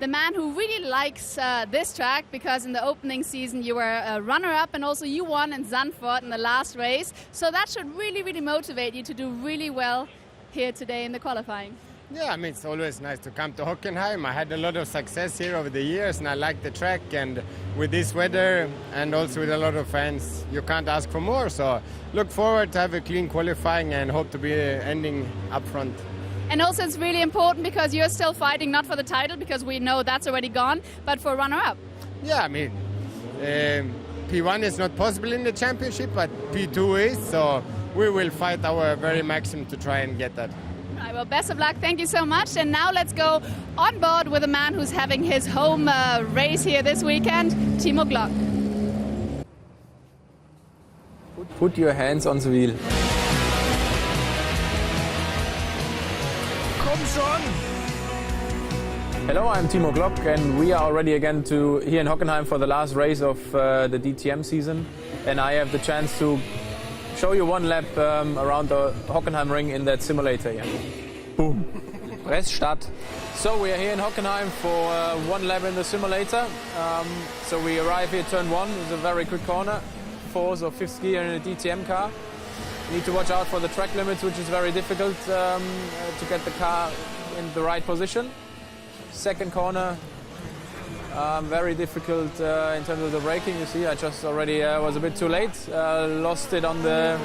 the man who really likes this track, because in the opening season you were a runner-up and also you won in Zandvoort in the last race. So that should really, really motivate you to do really well here today in the qualifying. Yeah, I mean, it's always nice to come to Hockenheim. I had a lot of success here over the years and I like the track, and with this weather and also with a lot of fans, you can't ask for more. So look forward to have a clean qualifying and hope to be ending up front. And also it's really important because you're still fighting not for the title, because we know that's already gone, but for runner-up. Yeah, I mean, P1 is not possible in the championship, but P2 is, so we will fight our very maximum to try and get that. All right, well, best of luck. Thank you so much. And now let's go on board with a man who's having his home race here this weekend, Timo Glock. Put your hands on the wheel. Komm schon! Hello, I'm Timo Glock, and we are already again here in Hockenheim for the last race of the DTM season. And I have the chance to show you one lap around the Hockenheim ring in that simulator here. Boom. Press start. So we are here in Hockenheim for one lap in the simulator. So we arrive here turn 1, it's a very quick corner, 4th or 5th gear in a DTM car. You need to watch out for the track limits, which is very difficult to get the car in the right position. Second corner, very difficult in terms of the braking. You see, I just already was a bit too late. Lost it on the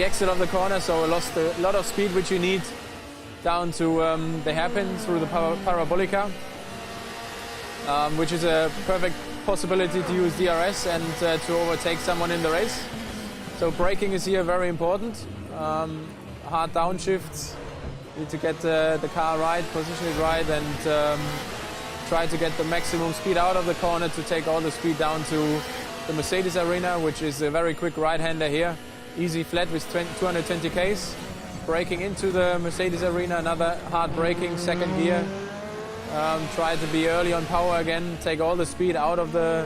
exit of the corner, so I lost a lot of speed, which you need down to the hairpin through the parabolica, which is a perfect possibility to use DRS and to overtake someone in the race. So braking is here very important. Hard downshifts. Need to get the car right, position it right, and try to get the maximum speed out of the corner to take all the speed down to the Mercedes arena, which is a very quick right-hander here. Easy flat with 220 Ks. Braking into the Mercedes arena, another hard braking, second gear. Try to be early on power again, take all the speed out of the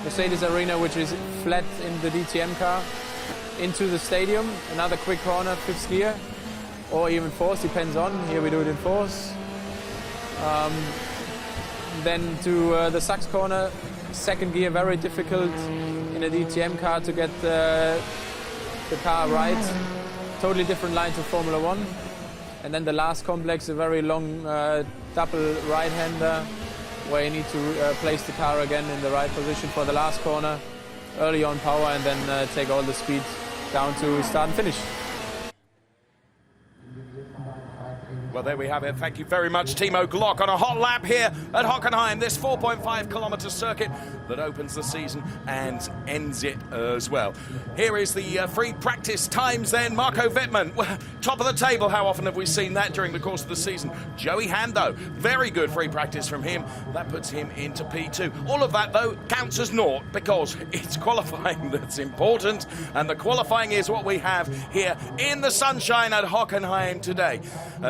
Mercedes arena, which is flat in the DTM car. Into the stadium, another quick corner, 5th gear, or even 4th, depends on. Here we do it in 4th. Then to the Sachs corner, 2nd gear, very difficult in a DTM car to get the car right. Totally different line to Formula 1. And then the last complex, a very long double right-hander, where you need to place the car again in the right position for the last corner, early on power, and then take all the speed down to start and finish. Well, there we have it. Thank you very much, Timo Glock, on a hot lap here at Hockenheim, this 4.5-kilometre circuit that opens the season and ends it as well. Here is the free practice times then. Marco Wittmann, top of the table. How often have we seen that during the course of the season? Joey Hando, very good free practice from him. That puts him into P2. All of that, though, counts as naught because it's qualifying that's important, and the qualifying is what we have here in the sunshine at Hockenheim today.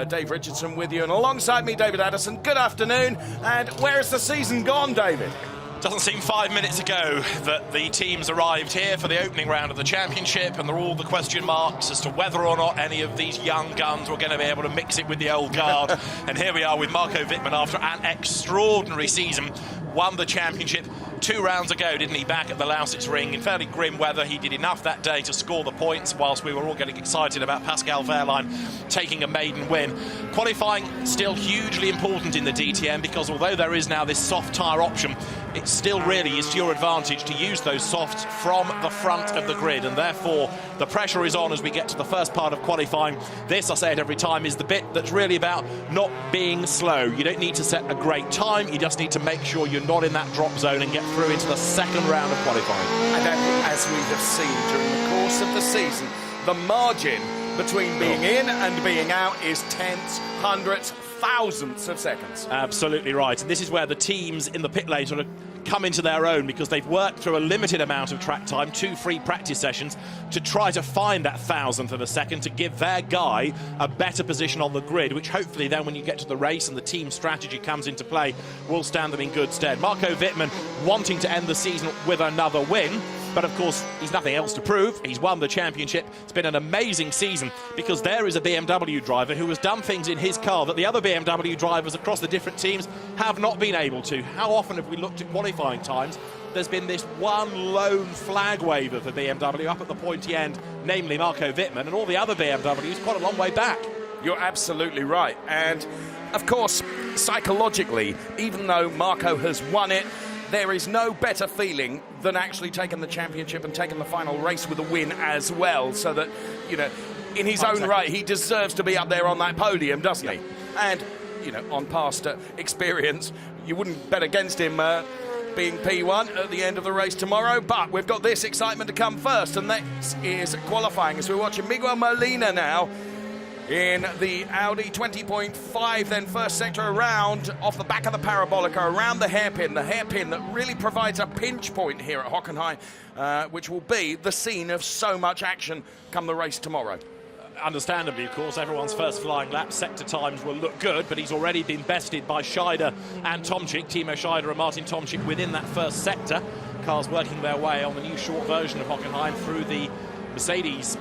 Dave Richardson with you, and alongside me, David Addison. Good afternoon. And where has the season gone, David? Doesn't seem 5 minutes ago that the teams arrived here for the opening round of the championship, and there are all the question marks as to whether or not any of these young guns were going to be able to mix it with the old guard. And here we are with Marco Wittmann after an extraordinary season. Won the championship 2 rounds ago, didn't he, back at the Lausitz ring in fairly grim weather. He did enough that day to score the points, whilst we were all getting excited about Pascal Wehrlein taking a maiden win. Qualifying still hugely important in the DTM, because although there is now this soft tyre option, it still really is to your advantage to use those softs from the front of the grid, and therefore the pressure is on as we get to the first part of qualifying. This, I say it every time, is the bit that's really about not being slow. You don't need to set a great time, you just need to make sure you're not in that drop zone and get through into the second round of qualifying. And as we have seen during the course of the season, the margin between being in and being out is tenths, hundredths, thousandths of seconds. Absolutely right. And this is where the teams in the pit lane sort of come into their own, because they've worked through a limited amount of track time, 2 free practice sessions, to try to find that thousandth of a second to give their guy a better position on the grid, which hopefully then when you get to the race and the team strategy comes into play will stand them in good stead. Marco Wittmann wanting to end the season with another win, But of course, he's nothing else to prove. He's won the championship. It's been an amazing season because there is a BMW driver who has done things in his car that the other BMW drivers across the different teams have not been able to. How often have we looked at qualifying times? There's been this one lone flag waver for BMW up at the pointy end, namely Marco Wittmann, and all the other BMWs quite a long way back. You're absolutely right. And of course, psychologically, even though Marco has won it, there is no better feeling than actually taking the championship and taking the final race with a win as well. So that, you know, in his own right, he deserves to be up there on that podium, doesn't he? And, you know, on past experience, you wouldn't bet against him being P1 at the end of the race tomorrow. But we've got this excitement to come first, and that is qualifying. As we're watching Miguel Molina now in the Audi 20.5, then first sector around off the back of the parabolica, around the hairpin that really provides a pinch point here at Hockenheim, which will be the scene of so much action come the race tomorrow. Understandably, of course, everyone's first flying lap sector times will look good, but he's already been bested by Scheider and Tomczyk, Timo Scheider and Martin Tomczyk within that first sector. Cars working their way on the new short version of Hockenheim through the Mercedes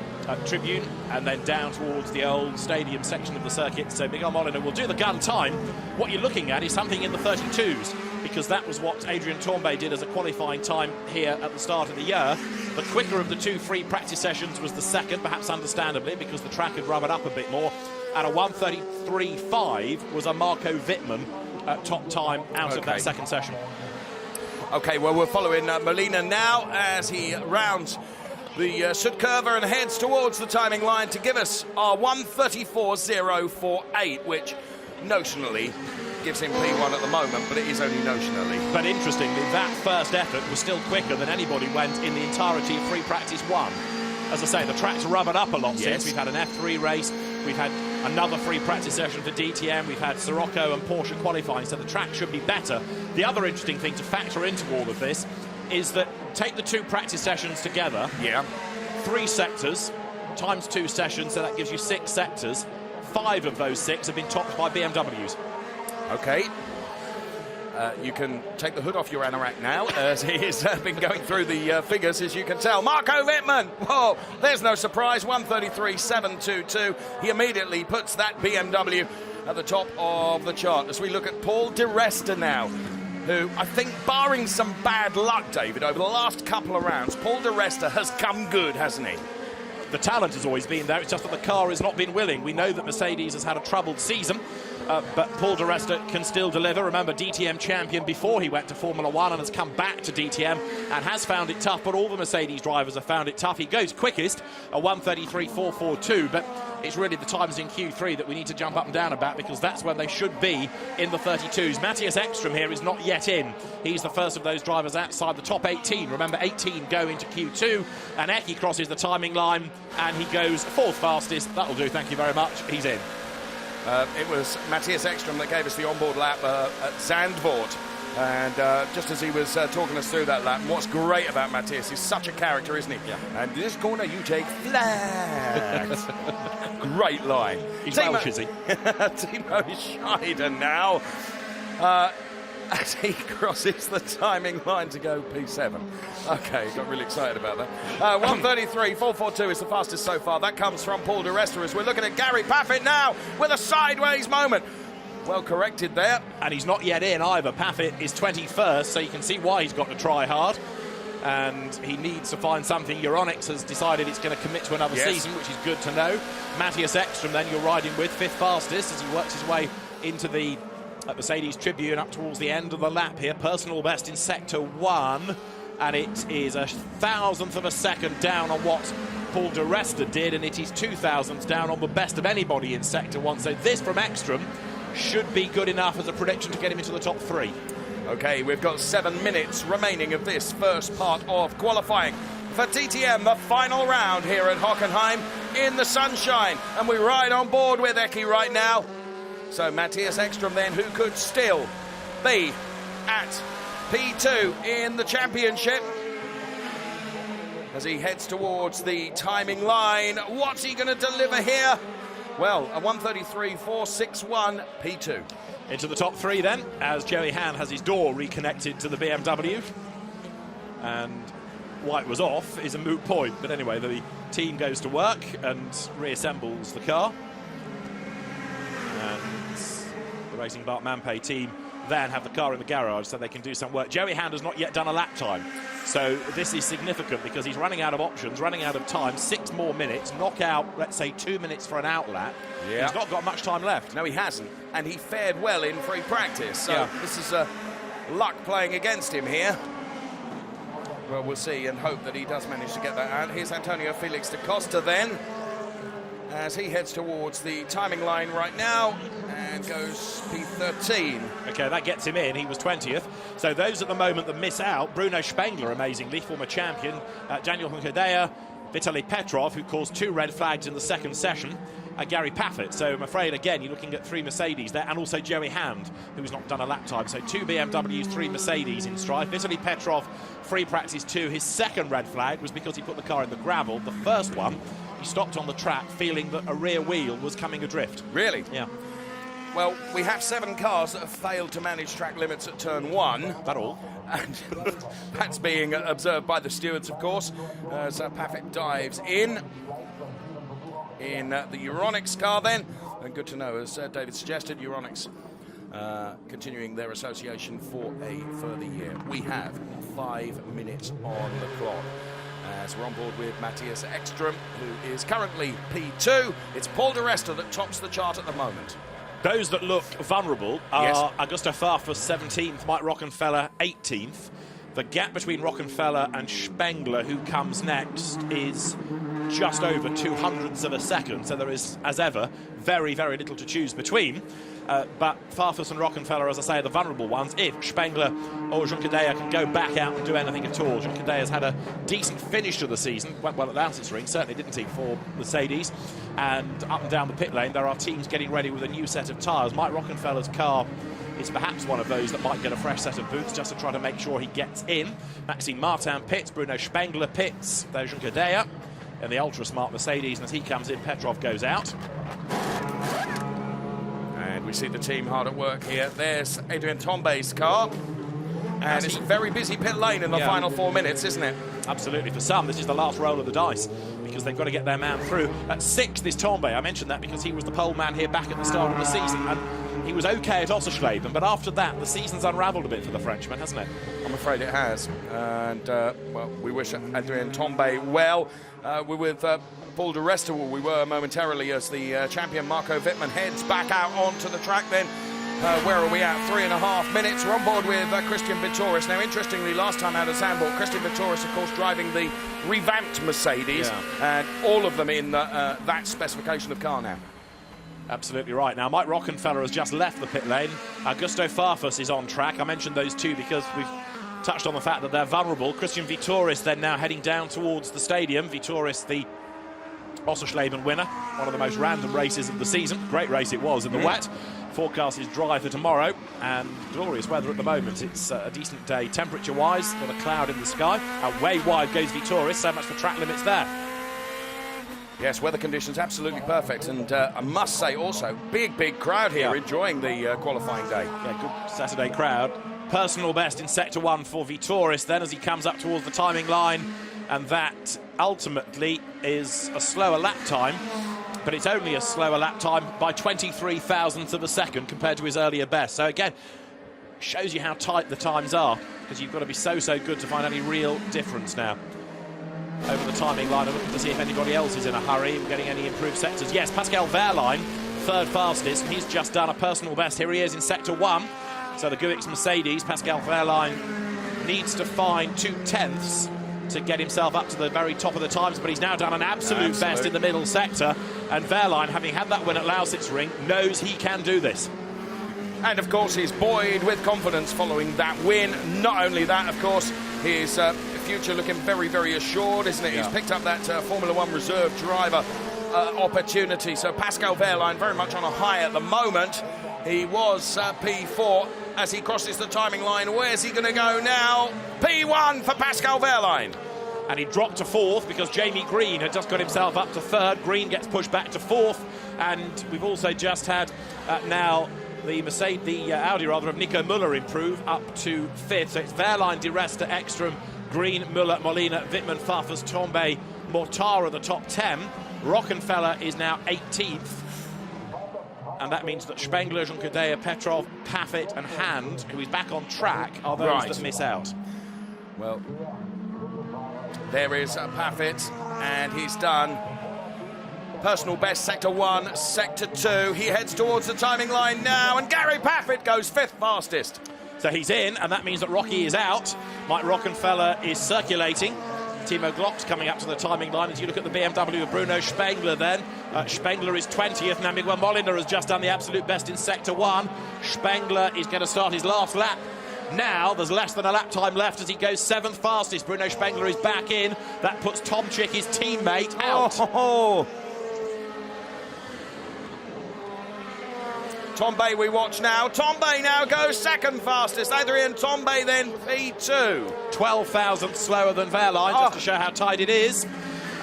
tribune and then down towards the old stadium section of the circuit. So Miguel Molina will do the gun time. What you're looking at is something in the 32s, because that was what Adrian Tombay did as a qualifying time here at the start of the year. The quicker of the 2 free practice sessions was the second, perhaps understandably, because the track had rubbered up a bit more. And a 1:33.5 was a Marco Wittmann top time out of that second session. Okay, well, we're following Molina now as he rounds the Sud Curve and heads towards the timing line to give us our 1:34.048, which notionally gives him P1 at the moment, but it is only notionally. But interestingly, that first effort was still quicker than anybody went in the entirety of free practice 1. As I say, the track's rubbered up a lot since. We've had an F3 race, we've had another free practice session for DTM, we've had Sirocco and Porsche qualifying, so the track should be better. The other interesting thing to factor into all of this is that take the 2 practice sessions together, 3 sectors times 2 sessions, so that gives you 6 sectors. 5 of those 6 have been topped by BMWs. Okay. You can take the hood off your anorak now, as he has been going through the figures, as you can tell. Marco Wittmann, whoa, there's no surprise, 1:33.722. He immediately puts that BMW at the top of the chart. As we look at Paul di Resta now, who I think, barring some bad luck, David, over the last couple of rounds, Paul di Resta has come good, hasn't he? The talent has always been there, it's just that the car has not been willing. We know that Mercedes has had a troubled season, but Paul di Resta can still deliver. Remember, DTM champion before he went to Formula 1 and has come back to DTM and has found it tough, but all the Mercedes drivers have found it tough. He goes quickest, a 1:33.442, but it's really the times in Q3 that we need to jump up and down about, because that's when they should be in the 32s. Matthias Ekström here is not yet in. He's the first of those drivers outside the top 18. Remember, 18 go into Q2, and Eki crosses the timing line, and he goes 4th fastest. That'll do, thank you very much. He's in. It was Matthias Ekström that gave us the onboard lap at Zandvoort. And just as he was talking us through that lap, and what's great about Matthias, he's such a character, isn't he? Yeah. And this corner, you take flags. Great line. He's Welsh, is he? Timo Scheider now, as he crosses the timing line to go P7. Okay, got really excited about that. 1:33.442 is the fastest so far. That comes from Paul di Resta, as we're looking at Gary Paffett now with a sideways moment. Well corrected there. And he's not yet in either. Paffett is 21st, so you can see why he's got to try hard. And he needs to find something. Euronics has decided it's going to commit to another season, which is good to know. Matthias Ekström then you're riding with 5th fastest as he works his way into the Mercedes tribune up towards the end of the lap here. Personal best in sector 1, and it is 1,000th of a second down on what Paul di Resta did, and it is 2,000ths down on the best of anybody in sector 1. So this from Ekström should be good enough as a prediction to get him into the top 3. Okay, we've got 7 minutes remaining of this first part of qualifying for DTM, the final round here at Hockenheim in the sunshine. And we ride on board with Eki right now. So Matthias Ekström then, who could still be at P2 in the championship, as he heads towards the timing line. What's he going to deliver here? Well, a 1:33.461 P2. Into the top 3 then, as Joey Hahn has his door reconnected to the BMW. And why it was off is a moot point. But anyway, the team goes to work and reassembles the car. And the Racing Bart Mampay team then have the car in the garage so they can do some work. Joey Hand has not yet done a lap time. So this is significant because he's running out of options, running out of time. 6 more minutes, knock out, let's say 2 minutes for an out lap. Yeah. He's not got much time left. No, he hasn't. And he fared well in free practice. So this is luck playing against him here. Well, we'll see and hope that he does manage to get that out. Here's Antonio Felix da Costa then, as he heads towards the timing line right now and goes P13. Okay, that gets him in. He was 20th. So those at the moment that miss out, Bruno Spengler, amazingly, former champion, Daniel Hunkadea, Vitaly Petrov, who caused 2 red flags in the second session, Gary Paffett. So I'm afraid, again, you're looking at 3 Mercedes there, and also Joey Hand, who's not done a lap time. So 2 BMWs, 3 Mercedes in strife. Vitaly Petrov, free practice 2. His second red flag was because he put the car in the gravel. The first one, he stopped on the track feeling that a rear wheel was coming adrift. Really? Yeah. Well, we have 7 cars that have failed to manage track limits at turn 1. That all. And that's being observed by the stewards, of course, as Paffett dives in the Euronics car then. And good to know, as David suggested, Euronics continuing their association for a further year. We have 5 minutes on the clock. As we're on board with Matthias Ekström, who is currently P2. It's Paul di Resta that tops the chart at the moment. Those that look vulnerable are Augusto Farfus 17th, Mike Rockenfeller 18th. The gap between Rockenfeller and Spengler, who comes next, is just over 200ths of a second. So there is, as ever, very, very little to choose between. But Farfus and Rockenfeller, as I say, are the vulnerable ones. If Spengler or Juncadella can go back out and do anything at all. Juncadella's had a decent finish to the season. Went well at Lancers Ring, certainly didn't he, for Mercedes. And up and down the pit lane, there are teams getting ready with a new set of tyres. Mike Rockenfeller's car is perhaps one of those that might get a fresh set of boots just to try to make sure he gets in. Maxime Martin pits, Bruno Spengler pits, there's Juncadella in the ultra-smart Mercedes, and as he comes in, Petrov goes out. And we see the team hard at work here. There's Adrien Tombé's car. And it's a very busy pit lane in the final 4 minutes, isn't it? Absolutely. For some, this is the last roll of the dice because they've got to get their man through. At 6th is Tombé. I mentioned that because he was the pole man here back at the start of the season. And he was okay at Ossersleben, but after that, the season's unravelled a bit for the Frenchman, hasn't it? I'm afraid it has. And, well, we wish Adrien Tombé well. We're with Paul di Resta, where we were momentarily, as the champion Marco Wittmann heads back out onto the track then. Where are we at? 3.5 minutes. We're on board with Christian Vittoris. Now, interestingly, last time out of Zandvoort, Christian Vittoris, of course, driving the revamped Mercedes, and all of them in that specification of car now. Absolutely right. Now, Mike Rockenfeller has just left the pit lane. Augusto Farfus is on track. I mentioned those two because we've touched on the fact that they're vulnerable. Christian Vittoris then now heading down towards the stadium. Vittoris, the Ossersleben winner, one of the most random races of the season. Great race it was in the wet. Forecast is dry for tomorrow and glorious weather at the moment. It's a decent day temperature-wise, with a cloud in the sky. Way wide goes Vittoris, so much for track limits there. Yes, weather conditions absolutely perfect, and I must say also, big crowd here enjoying the qualifying day. Yeah, good Saturday crowd. Personal best in Sector 1 for Vittoris then as he comes up towards the timing line, and that ultimately is a slower lap time, but it's only a slower lap time by 23 thousandths of a second compared to his earlier best. So again, shows you how tight the times are, because you've got to be so good to find any real difference now. Over the timing line, I'm looking to see if anybody else is in a hurry. We're getting any improved sectors. Yes, Pascal Wehrlein, third fastest, and he's just done a personal best. Here he is in Sector 1. So the Guix Mercedes, Pascal Wehrlein needs to find 2/10 to get himself up to the very top of the times, but he's now done an absolute best in the middle sector. And Wehrlein, having had that win at Lausitz Ring, knows he can do this. And of course, he's buoyed with confidence following that win. Not only that, of course, his future looking very assured, isn't it? Yeah. He's picked up that Formula One reserve driver opportunity. So Pascal Wehrlein very much on a high at the moment. He was P4 as he crosses the timing line. Where's he going to go now? P1 for Pascal Wehrlein. And he dropped to 4th because Jamie Green had just got himself up to 3rd. Green gets pushed back to 4th. And we've also just had now the Audi of Nico Müller improve up to 5th. So it's Wehrlein, di Resta, Ekström, Green, Müller, Molina, Wittmann, Farfus, Tombe, Mortara, the top 10. Rockenfeller is now 18th. And that means that Spengler, Juncker, Petrov, Paffett and Hand, who is back on track, are those that miss out. Well, there is Paffett, and he's done personal best, sector 1, sector 2. He heads towards the timing line now, and Gary Paffett goes 5th fastest. So he's in, and that means that Rocky is out. Mike Rockenfeller is circulating. Timo Glock's coming up to the timing line. As you look at the BMW of Bruno Spengler then. Spengler is 20th. Now Miguel Molina has just done the absolute best in sector 1. Spengler is going to start his last lap. Now there's less than a lap time left as he goes 7th fastest. Bruno Spengler is back in. That puts Tomczyk, his teammate, out. Tombe we watch now. Tombe now goes 2nd fastest. Adrian Tombe then P2. 12 thousandths slower than Wehrlein, just to show how tight it is.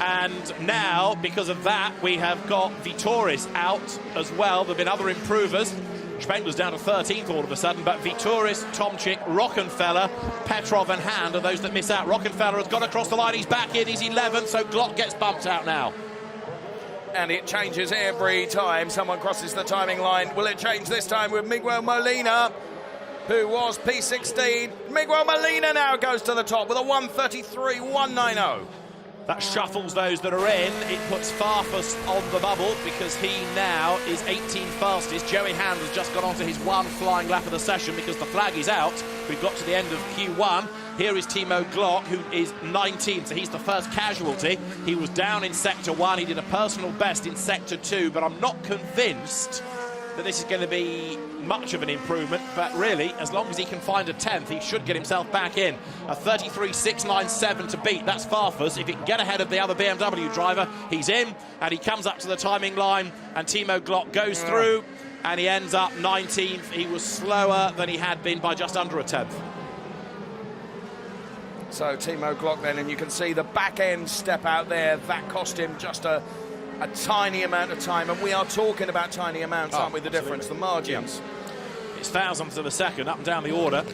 And now, because of that, we have got Vitoris out as well. There have been other improvers. Spengler's down to 13th all of a sudden, but Vitoris, Tomczyk, Rockenfeller, Petrov and Hand are those that miss out. Rockenfeller has got across the line. He's back in. He's 11th, so Glock gets bumped out now. And it changes every time someone crosses the timing line. Will it change this time with Miguel Molina, who was P16? Miguel Molina now goes to the top with a 1:33.190. That shuffles those that are in. It puts Farfus on the bubble because he now is 18th fastest. Joey Hand has just got onto his 1 flying lap of the session because the flag is out. We've got to the end of Q1. Here is Timo Glock, who is 19th, so he's the first casualty. He was down in sector 1. He did a personal best in sector 2, but I'm not convinced that this is going to be much of an improvement, but really, as long as he can find a 10th, he should get himself back in. A 33.697 to beat, that's Farfus. If he can get ahead of the other BMW driver, he's in, and he comes up to the timing line, and Timo Glock goes through, and he ends up 19th. He was slower than he had been by just under a 10th. So Timo Glock then, and you can see the back end step out there. That cost him just a tiny amount of time, and we are talking about tiny amounts, aren't we? The difference, the margins. It's thousandths of a second up and down the order.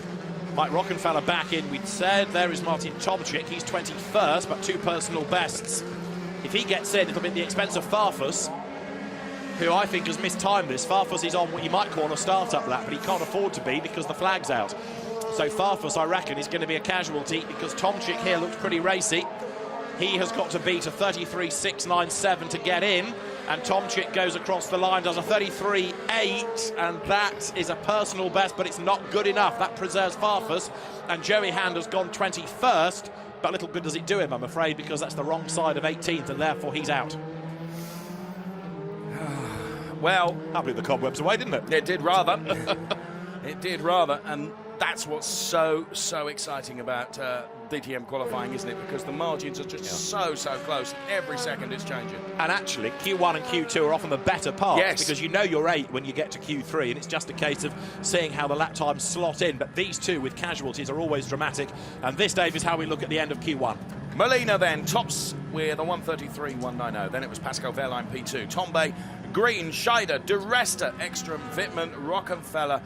Mike Rockenfeller back in, we'd said. There is Martin Tomczyk. He's 21st, but 2 personal bests. If he gets in, it'll be at the expense of Farfus, who I think has mistimed this. Farfus is on what you might call a start-up lap, but he can't afford to be because the flag's out. So Farfus, I reckon, is going to be a casualty because Tomczyk here looked pretty racy. He has got to beat a 33.697 to get in, and Tomczyk goes across the line, does a 33.8, and that is a personal best, but it's not good enough. That preserves Farfus, and Joey Hand has gone 21st, but little good does it do him, I'm afraid, because that's the wrong side of 18th, and therefore he's out. Well, that blew the cobwebs away, didn't it? It did rather. It did rather, and that's what's so exciting about DTM qualifying, isn't it? Because the margins are just so close. Every second is changing. And actually, Q1 and Q2 are often the better parts, yes, because you know you're 8 when you get to Q3, and it's just a case of seeing how the lap times slot in. But these two with casualties are always dramatic, and this, Dave, is how we look at the end of Q1. Molina then tops with a 1:33.190. Then it was Pascal Wehrlein P2. Tombe, Green, Scheider, De Resta, Ekstrom, Wittmann, Rockenfeller,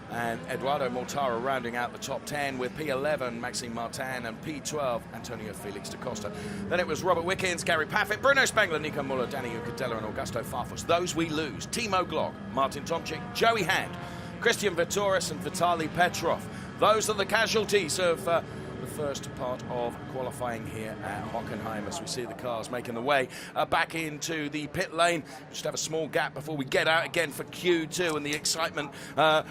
and Eduardo Mortara rounding out the top 10 with P11, Maxime Martin, and P12, Antonio Felix da Costa. Then it was Robert Wickens, Gary Paffett, Bruno Spengler, Nico Müller, Danny Ucadella, and Augusto Farfus. Those we lose. Timo Glock, Martin Tomczyk, Joey Hand, Christian Vitoris, and Vitaly Petrov. Those are the casualties of the first part of qualifying here at Hockenheim, as we see the cars making the way back into the pit lane. Just have a small gap before we get out again for Q2, and the excitement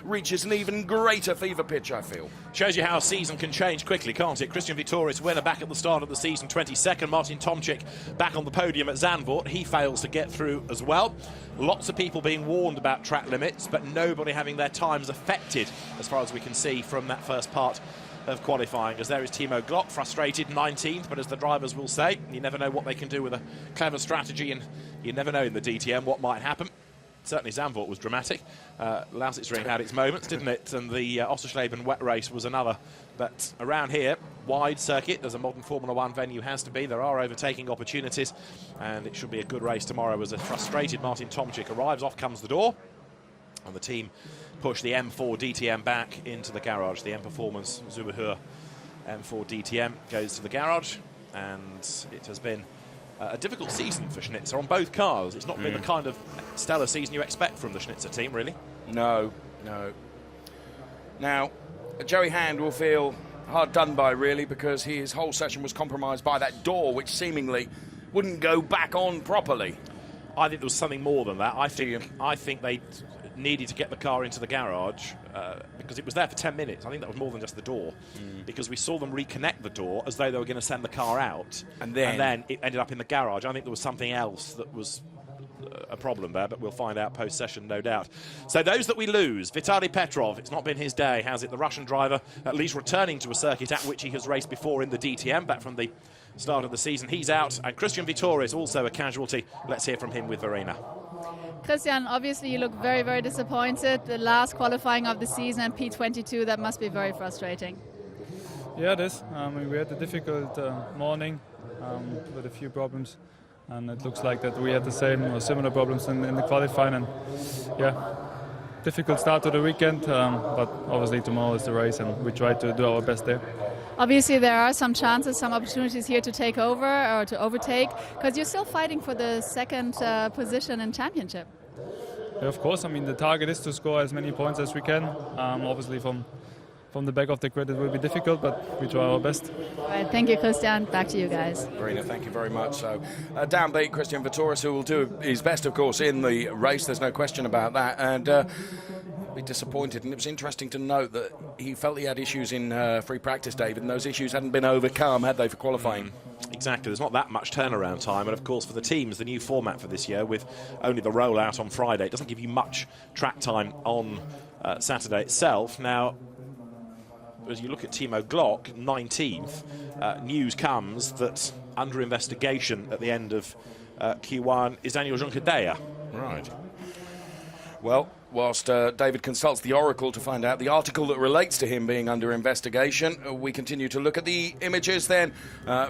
reaches an even greater fever pitch, I feel. Shows you how a season can change quickly, can't it? Christian Vitoris, winner back at the start of the season, 22nd. Martin Tomczyk back on the podium at Zandvoort. He fails to get through as well. Lots of people being warned about track limits, but nobody having their times affected, as far as we can see from that first part of qualifying, as there is Timo Glock, frustrated, 19th, but as the drivers will say, you never know what they can do with a clever strategy, and you never know in the DTM what might happen. Certainly Zandvoort was dramatic. Lausitzring had its moments, didn't it? And the Ossersleben wet race was another. But around here, wide circuit, as a modern Formula One venue has to be. There are overtaking opportunities, and it should be a good race tomorrow as a frustrated Martin Tomczyk arrives. Off comes the door, and the team push the M4 DTM back into the garage. The M Performance Zubahur M4 DTM goes to the garage, and it has been a difficult season for Schnitzer on both cars. It's not been the kind of stellar season you expect from the Schnitzer team, really. No, no. Now, Joey Hand will feel hard done by, really, because his whole session was compromised by that door, which seemingly wouldn't go back on properly. I think there was something more than that. I think they needed to get the car into the garage because it was there for 10 minutes. I think that was more than just the door, because we saw them reconnect the door as though they were going to send the car out, and then it ended up in the garage. I think there was something else that was a problem there, but we'll find out post-session, no doubt. So those that we lose, Vitaly Petrov, it's not been his day, has it? The Russian driver, at least returning to a circuit at which he has raced before in the DTM, back from the start of the season. He's out, and Christian Vittoris also a casualty. Let's hear from him with Verena. Christian, obviously you look very, very disappointed. The last qualifying of the season and P22, that must be very frustrating. Yeah, it is. We had a difficult morning with a few problems, and it looks like that we had the same or similar problems in the qualifying. And yeah, difficult start to the weekend, but obviously tomorrow is the race, and we try to do our best there. Obviously there are some chances, some opportunities here to take over or to overtake, because you're still fighting for the second position in championship. Yeah, of course. I mean, the target is to score as many points as we can. Obviously from the back of the grid it will be difficult, but we try our best. All right, thank you, Christian. Back to you guys. Verena, thank you very much. So downbeat Christian Vittoris, who will do his best, of course, in the race. There's no question about that. And be disappointed. And it was interesting to note that he felt he had issues in free practice, David, and those issues hadn't been overcome, had they, for qualifying? Exactly. There's not that much turnaround time. And, of course, for the teams, the new format for this year with only the rollout on Friday, it doesn't give you much track time on Saturday itself. Now, as you look at Timo Glock, 19th, news comes that under investigation at the end of Q1 is Daniel Junqueira. Right. Well, whilst David consults the Oracle to find out the article that relates to him being under investigation, we continue to look at the images then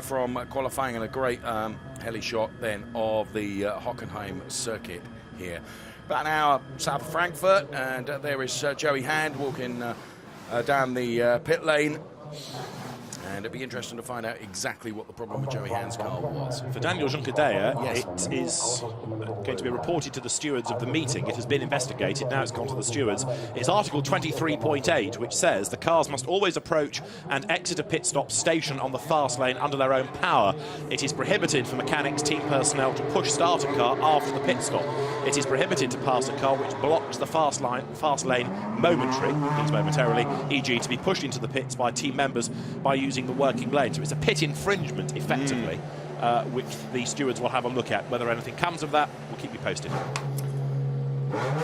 from qualifying, and a great heli shot then of the Hockenheim circuit here. About an hour south of Frankfurt, and there is Joey Hand walking down the pit lane. And it'd be interesting to find out exactly what the problem with Joey Hand's car was. For Daniel Junqueira, it is going to be reported to the stewards of the meeting. It has been investigated, now it's gone to the stewards. It's Article 23.8, which says the cars must always approach and exit a pit stop station on the fast lane under their own power. It is prohibited for mechanics, team personnel to push start a car after the pit stop. It is prohibited to pass a car which blocks the fast lane momentarily, e.g. to be pushed into the pits by team members by using the working lane. So it's a pit infringement, effectively, which the stewards will have a look at. Whether anything comes of that, we'll keep you posted.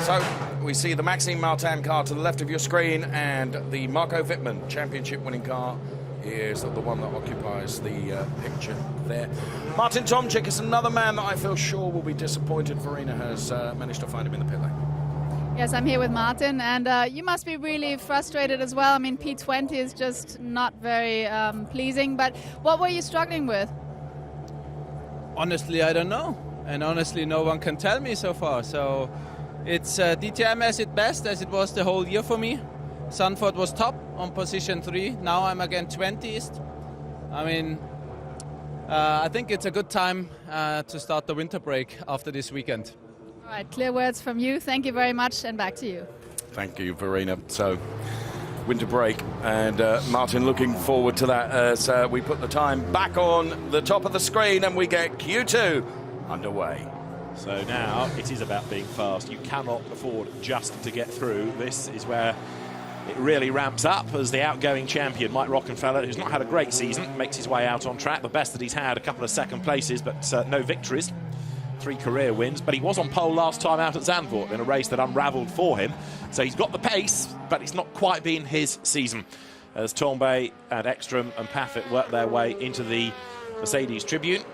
So we see the Maxime Martin car to the left of your screen, and the Marco Wittmann championship-winning car is the one that occupies the picture there. Martin Tomczyk is another man that I feel sure will be disappointed Verena has managed to find him in the pit lane. Yes, I'm here with Martin, and you must be really frustrated as well. I mean, P20 is just not very pleasing, but what were you struggling with? Honestly, I don't know, and honestly, no one can tell me so far. So it's DTM as its best, as it was the whole year for me. Zandvoort was top on position 3. Now I'm again 20th. I mean, I think it's a good time to start the winter break after this weekend. All right, clear words from you. Thank you very much, and back to you. Thank you, Verena. So, winter break, and Martin looking forward to that as we put the time back on the top of the screen and we get Q2 underway. So now it is about being fast. You cannot afford just to get through. This is where it really ramps up as the outgoing champion, Mike Rockenfeller, who's not had a great season, makes his way out on track. The best that he's had, a couple of second places, but no victories. 3 career wins, but he was on pole last time out at Zandvoort in a race that unravelled for him. So he's got the pace, but it's not quite been his season. As Tombay and Ekstrom and Paffett work their way into the Mercedes Tribune.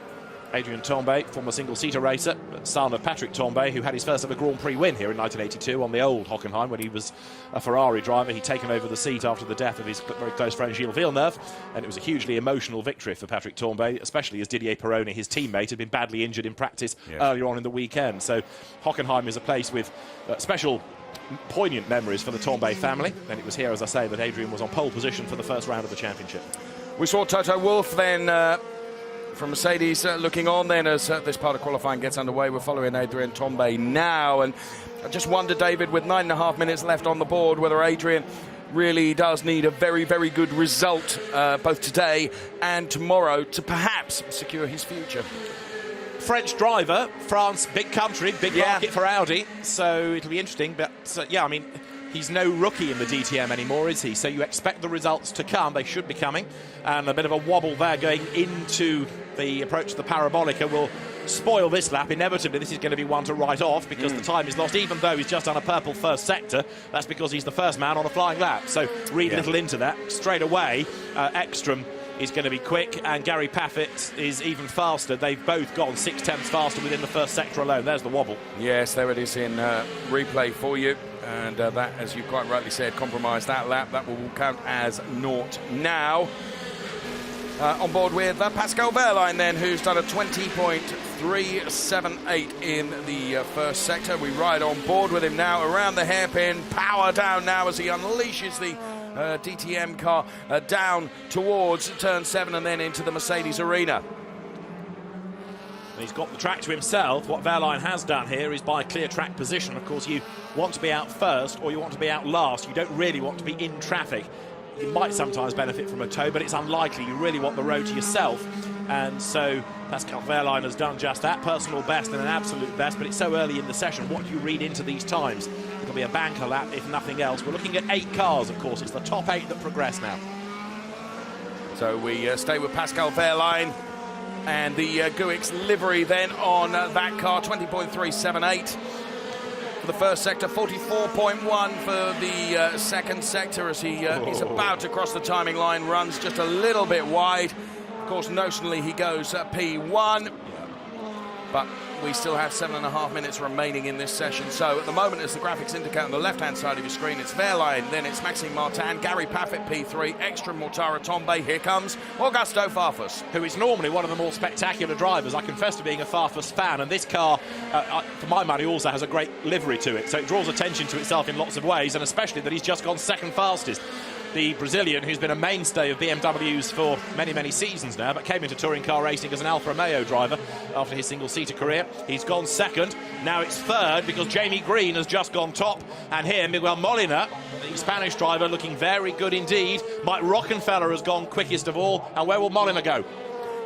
Adrian Tombay, former single-seater racer, son of Patrick Tombay, who had his first ever Grand Prix win here in 1982 on the old Hockenheim when he was a Ferrari driver. He'd taken over the seat after the death of his very close friend Gilles Villeneuve, and it was a hugely emotional victory for Patrick Tombay, especially as Didier Pironi, his teammate, had been badly injured in practice earlier on in the weekend. So Hockenheim is a place with special, poignant memories for the Tombay family, and it was here, as I say, that Adrian was on pole position for the first round of the championship. We saw Toto Wolff then from Mercedes looking on then as this part of qualifying gets underway. We're following Adrien Tombe now, and I just wonder, David, with 9.5 minutes left on the board, whether Adrien really does need a very, very good result both today and tomorrow to perhaps secure his future. French driver, France, big country, big market for Audi, so it'll be interesting. But yeah, I mean, he's no rookie in the DTM anymore, is he? So you expect the results to come. They should be coming. And a bit of a wobble there going into the approach to the Parabolica will spoil this lap. Inevitably, this is going to be one to write off because the time is lost, even though he's just done a purple first sector. That's because he's the first man on a flying lap. So read little into that. Straight away, Ekstrom is going to be quick, and Gary Paffett is even faster. They've both gone 6/10 faster within the first sector alone. There's the wobble. Yes, there it is in replay for you. And that, as you quite rightly said, compromised that lap. That will count as naught now. On board with Pascal Wehrlein then, who's done a 20.378 in the first sector. We ride on board with him now around the hairpin. Power down now as he unleashes the DTM car down towards turn 7 and then into the Mercedes arena. He's got the track to himself. What Wehrlein has done here is by clear track position. Of course, you want to be out first or you want to be out last. You don't really want to be in traffic. You might sometimes benefit from a tow, but it's unlikely. You really want the road to yourself. And so Pascal Wehrlein has done just that. Personal best and an absolute best, but it's so early in the session. What do you read into these times? It'll be a banker lap, if nothing else. We're looking at 8 cars, of course. It's the top 8 that progress now. So we stay with Pascal Wehrlein. And the Guix livery then on that car, 20.378 for the first sector, 44.1 for the second sector as he's about to cross the timing line, runs just a little bit wide. Of course, notionally he goes P1, but we still have 7.5 minutes remaining in this session. So at the moment, as the graphics indicate on the left-hand side of your screen, it's Wehrlein, then it's Maxime Martin, Gary Paffett P3, Ekstrom Mortara Tombe. Here comes Augusto Farfus, who is normally one of the more spectacular drivers. I confess to being a Farfus fan, and this car, for my money, also has a great livery to it. So it draws attention to itself in lots of ways, and especially that he's just gone second fastest. The Brazilian, who's been a mainstay of BMWs for many, many seasons now, but came into touring car racing as an Alfa Romeo driver after his single-seater career. He's gone second. Now it's third because Jamie Green has just gone top. And here, Miguel Molina, the Spanish driver, looking very good indeed. Mike Rockenfeller has gone quickest of all. And where will Molina go?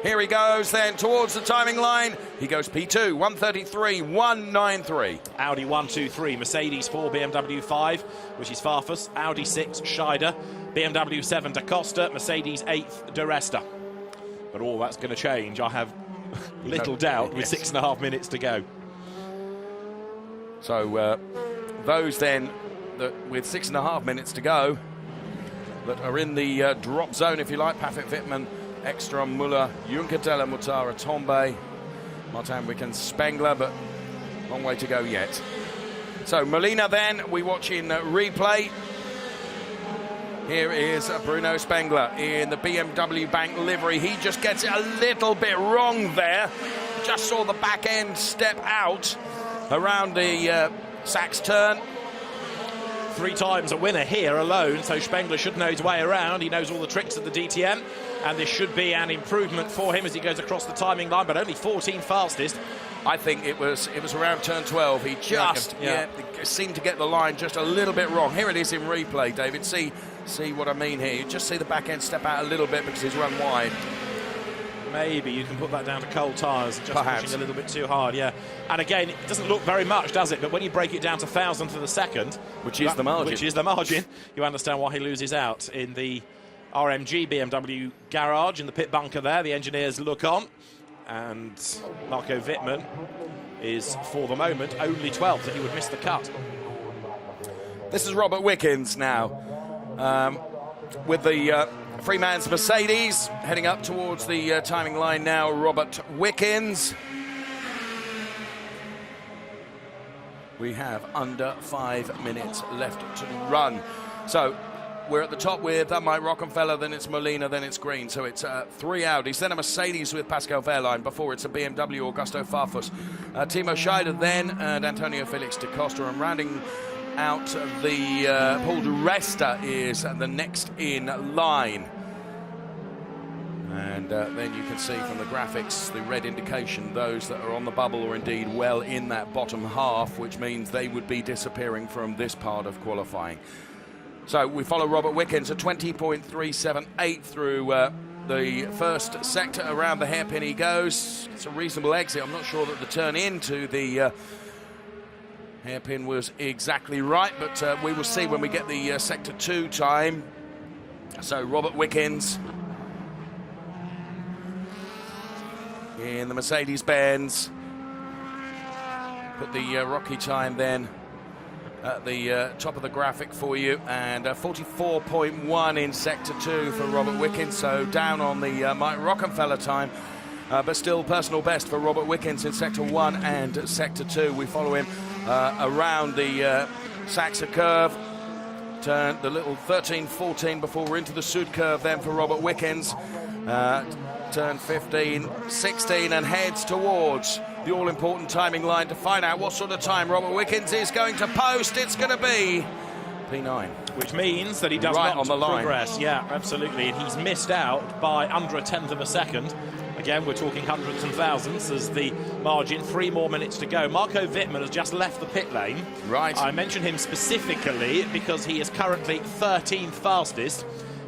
Here he goes then towards the timing line. He goes P2, 133.193. Audi 123, Mercedes 4, BMW 5, which is Farfus. Audi 6, Scheider. BMW 7, Da Costa. Mercedes 8th, De Resta. But all that's going to change, I have little doubt, with 6.5 minutes to go. So those then, that with 6.5 minutes to go, that are in the drop zone, if you like, Paffett, Wittmann, Ekstrom, Muller, Juncadella, Mortara, Tombe, Martin Wickens, Spengler, but long way to go yet. So Molina then, we watch in replay. Here is Bruno Spengler in the BMW Bank livery. He just gets it a little bit wrong there. Just saw the back end step out around the Sachs turn. 3 times a winner here alone, so Spengler should know his way around. He knows all the tricks of the DTM, and this should be an improvement for him as he goes across the timing line, but only 14 fastest. I think it was around turn 12. He just seemed to get the line just a little bit wrong. Here it is in replay, David. See what I mean here. You just see the back end step out a little bit because he's run wide. Maybe you can put that down to cold tyres, just pushing a little bit too hard, yeah. And again, it doesn't look very much, does it? But when you break it down to thousandth of a second, which is the margin, you understand why he loses out. In the RMG BMW garage, in the pit bunker there, the engineers look on, and Marco Wittmann is, for the moment, only 12th, so he would miss the cut. This is Robert Wickens now, with the Freeman's Mercedes, heading up towards the timing line now, Robert Wickens. We have under 5 minutes left to run. So we're at the top with Mike Rockenfeller, then it's Molina, then it's Green. So it's 3 Audis, then a Mercedes with Pascal Wehrlein. Before it's a BMW, Augusto Farfus. Timo Scheider then, and Antonio Felix da Costa. And rounding out the Paul de Resta is the next in line. And then you can see from the graphics, the red indication, those that are on the bubble are indeed well in that bottom half, which means they would be disappearing from this part of qualifying. So we follow Robert Wickens at 20.378 through the first sector. Around the hairpin he goes. It's a reasonable exit. I'm not sure that the turn into the hairpin was exactly right, but we will see when we get the sector 2 time. So Robert Wickens in the Mercedes-Benz. Put the Rocky time then at the top of the graphic for you, and 44.1 in sector 2 for Robert Wickens, so down on the Mike Rockenfeller time, but still personal best for Robert Wickens in sector 1 and sector 2. We follow him around the Saxa curve, turn the little 13-14 before we're into the Sud curve then for Robert Wickens. Turn 15, 16, and heads towards the all-important timing line to find out what sort of time Robert Wickens is going to post. It's going to be P9. Which means that he does right not on the line. progress. Yeah, absolutely. And he's missed out by under a tenth of a second. Again, we're talking hundreds and thousands as the margin. 3 more minutes to go. Marco Wittmann has just left the pit lane. Right. I mention him specifically because he is currently 13th fastest.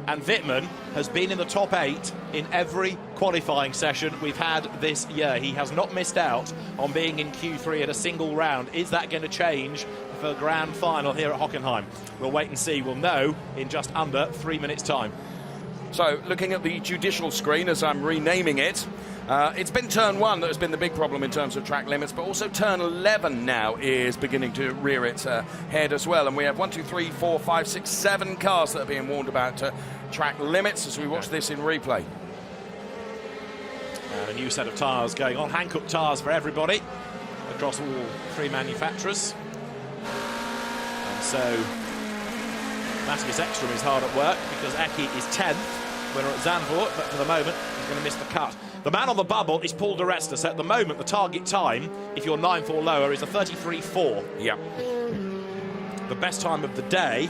And Wittmann has been in the top 8 in every qualifying session we've had this year. He has not missed out on being in Q3 at a single round. Is that going to change for the grand final here at Hockenheim? We'll wait and see. We'll know in just under 3 minutes' time. So, looking at the judicial screen as I'm renaming it, it's been turn 1 that has been the big problem in terms of track limits, but also turn 11 now is beginning to rear its head as well. And we have 1, 2, 3, 4, 5, 6, 7 cars that are being warned about track limits as we watch this in replay. And a new set of tyres going on. Hankook tyres for everybody across all 3 manufacturers. And so Matthias Ekstrom is hard at work because Eki is 10th. Winner at Zandvoort, but for the moment he's going to miss the cut. The man on the bubble is Paul de Resta. So at the moment the target time, if you're 9.4 or lower, is a 33.4. Yeah. The best time of the day,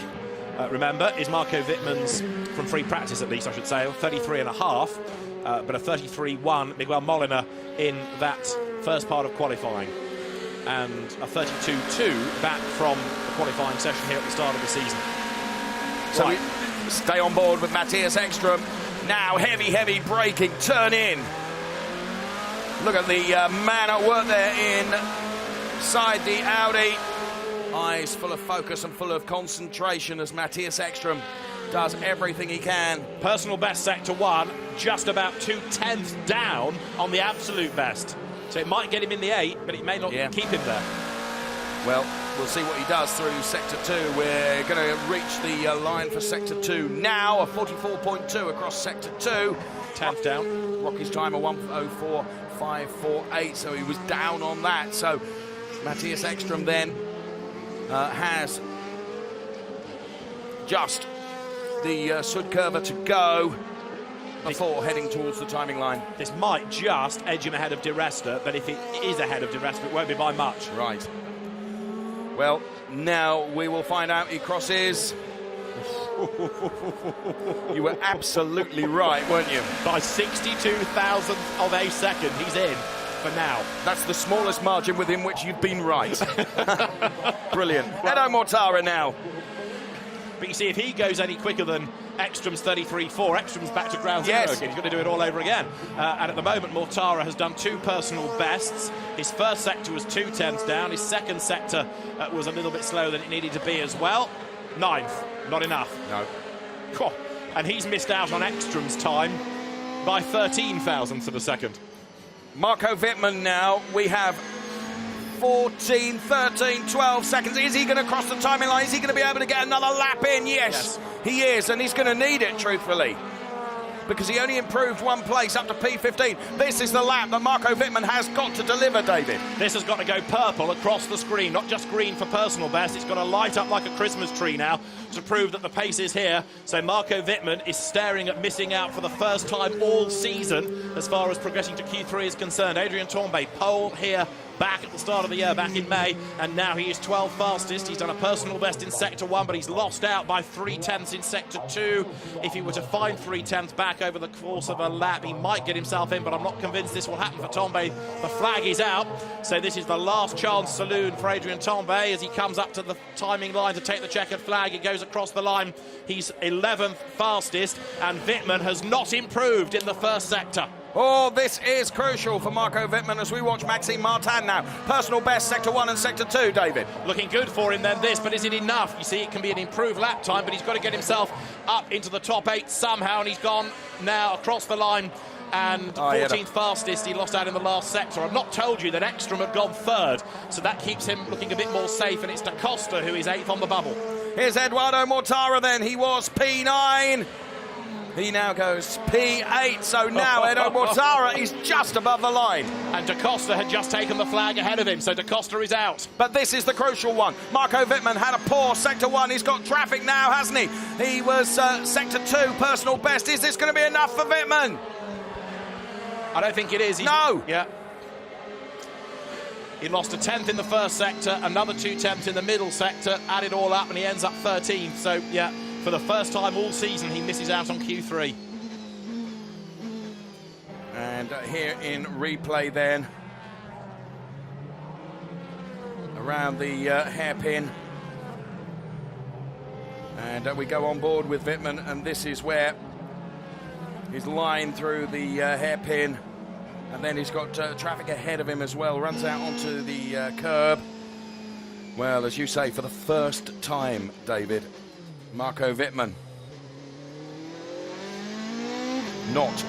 remember, is Marco Wittmann's, from free practice at least I should say, 33.5, but a 33.1 Miguel Molina in that first part of qualifying, and a 32.2 back from the qualifying session here at the start of the season. So right. we stay on board with Matthias Ekstrom. Now heavy braking, turn in. Look at the man at work there inside the Audi. Eyes full of focus and full of concentration as Matthias Ekstrom does everything he can. Personal best sector 1, just about 2/10 down on the absolute best. So it might get him in the 8, but it may not keep him there. Well, we'll see what he does through sector 2. We're going to reach the line for sector 2 now, a 44.2 across sector 2. 10th down. Rocky's time a 1:04.548, so he was down on that. So Matthias Ekstrom then has just the Sud curve to go before heading towards the timing line. This might just edge him ahead of de Resta, but if it is ahead of de Resta, it won't be by much. Right. Well, now we will find out. He crosses. You were absolutely right, weren't you? By 62,000th of a second, he's in for now. That's the smallest margin within which you've been right. Brilliant. Edo Mortara now. But you see, if he goes any quicker than Ekstrom's 33.4, Ekstrom's back to ground zero again. He's got to do it all over again. And at the moment, Mortara has done 2 personal bests. His first sector was 2/10 down. His second sector was a little bit slower than it needed to be as well. 9th, not enough. No. And he's missed out on Ekstrom's time by 13,000ths of a second. Marco Wittmann now. We have 14, 13, 12 seconds. Is he going to cross the timing line? Is he going to be able to get another lap in? Yes, he is, and he's going to need it, truthfully, because he only improved 1 place up to P15. This is the lap that Marco Wittmann has got to deliver, David. This has got to go purple across the screen, not just green for personal best. It's got to light up like a Christmas tree now to prove that the pace is here. So Marco Wittmann is staring at missing out for the first time all season as far as progressing to Q3 is concerned. Adrian Tombay, pole here back at the start of the year, back in May, and now he is 12th fastest. He's done a personal best in Sector 1, but he's lost out by 3/10 in Sector 2. If he were to find 3/10 back over the course of a lap, he might get himself in, but I'm not convinced this will happen for Tombe. The flag is out, so this is the last chance saloon for Adrian Tombe as he comes up to the timing line to take the checkered flag. He goes across the line. He's 11th fastest, and Wittmann has not improved in the first sector. Oh, this is crucial for Marco Wittmann as we watch Maxime Martin now. Personal best, Sector 1 and Sector 2, David. Looking good for him then, this, but is it enough? You see, it can be an improved lap time, but he's got to get himself up into the top 8 somehow, and he's gone now across the line. And 14th fastest, he lost out in the last sector. I've not told you that Ekstrom had gone 3rd, so that keeps him looking a bit more safe, and it's Da Costa who is 8th on the bubble. Here's Eduardo Mortara then. He was P9. He now goes P8, so now Edo Mortara is just above the line. And Da Costa had just taken the flag ahead of him, so Da Costa is out. But this is the crucial one. Marco Wittmann had a poor Sector 1. He's got traffic now, hasn't he? He was Sector 2, personal best. Is this going to be enough for Wittmann? I don't think it is. No. Yeah. He lost a 10th in the first sector, another 2 tenths in the middle sector, add it all up, and he ends up 13th. So, yeah, for the first time all season, he misses out on Q3. And here in replay then, around the hairpin. And we go on board with Wittmann, and this is where his line through the hairpin, and then he's got traffic ahead of him as well, runs out onto the curb. Well, as you say, for the first time, David, Marco Wittmann not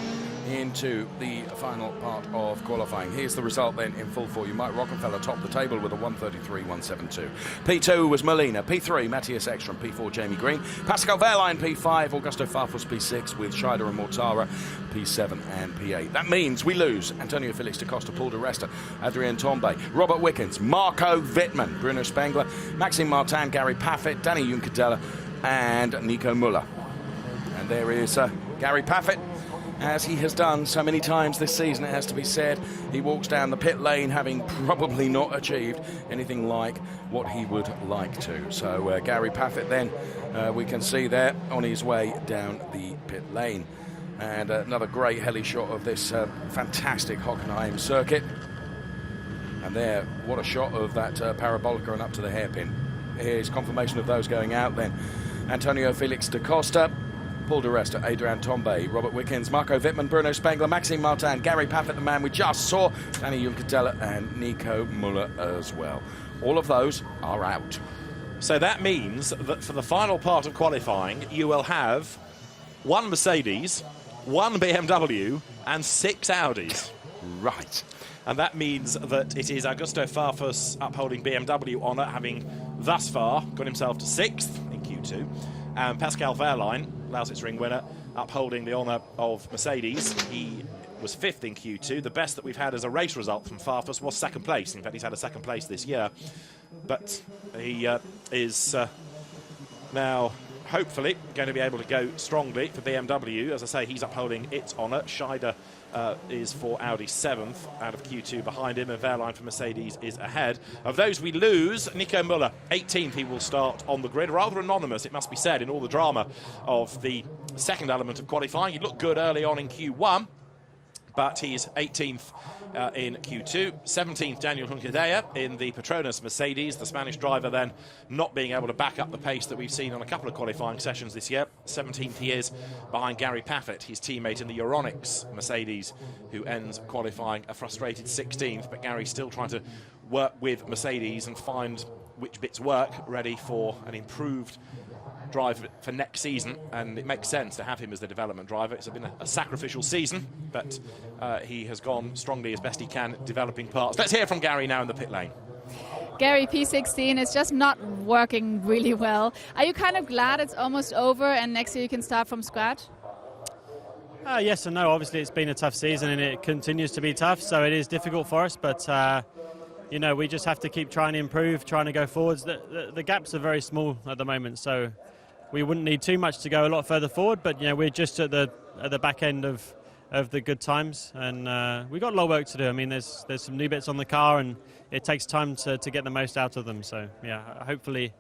into the final part of qualifying. Here's the result then in full for you. Mike Rockefeller topped the table with a 1:33.172. P2 was Molina, P3 Matthias Ekstrom, P4 Jamie Green, Pascal Wehrlein P5, Augusto Farfus P6 with Scheider and Mortara P7 and P8. That means we lose Antonio Felix da Costa, Paul di Resta, Adrien Tombe, Robert Wickens, Marco Wittmann, Bruno Spengler, Maxime Martin, Gary Paffett, Danny Juncadella and Nico Müller. And there is Gary Paffett, as he has done so many times this season, it has to be said. He walks down the pit lane having probably not achieved anything like what he would like to. So Gary Paffett then, we can see there on his way down the pit lane. And another great heli shot of this fantastic Hockenheim circuit. And there, what a shot of that parabolica and up to the hairpin. Here's confirmation of those going out then. Antonio Felix da Costa, Paul di Resta, Adrian Tombe, Robert Wickens, Marco Wittmann, Bruno Spengler, Maxime Martin, Gary Paffett, the man we just saw, Danny Juncadella and Nico Müller as well. All of those are out. So that means that for the final part of qualifying, you will have 1 Mercedes, 1 BMW and 6 Audis. Right. And that means that it is Augusto Farfus upholding BMW honour, having thus far got himself to 6th in Q2. And Pascal Wehrlein, Lausitz's ring winner, upholding the honour of Mercedes. He was 5th in Q2. The best that we've had as a race result from Farfus was 2nd place. In fact, he's had a 2nd place this year. But he is now hopefully going to be able to go strongly for BMW. As I say, he's upholding its honour. Scheider is for Audi 7th out of Q2 behind him, and Wehrlein for Mercedes is ahead. Of those we lose, Nico Müller, 18th, he will start on the grid. Rather anonymous, it must be said, in all the drama of the second element of qualifying. He looked good early on in Q1, but he's 18th in Q2. 17th, Daniel Juncadella in the Petronas Mercedes. The Spanish driver then not being able to back up the pace that we've seen on a couple of qualifying sessions this year. 17th he is behind Gary Paffett, his teammate in the Euronics Mercedes, who ends qualifying a frustrated 16th. But Gary's still trying to work with Mercedes and find which bits work, ready for an improved drive for next season, and it makes sense to have him as the development driver. It's been a sacrificial season, but he has gone strongly as best he can developing parts. Let's hear from Gary now in the pit lane. Gary, P16 is just not working really well. Are you kind of glad it's almost over and next year you can start from scratch? Yes and no. Obviously it's been a tough season and it continues to be tough, so it is difficult for us, but you know, we just have to keep trying to improve, trying to go forwards. The gaps are very small at the moment, so we wouldn't need too much to go a lot further forward, but you know, we're just at the back end of of the good times, and we've got a lot of work to do. I mean, there's some new bits on the car, and it takes time to get the most out of them. So yeah, hopefully,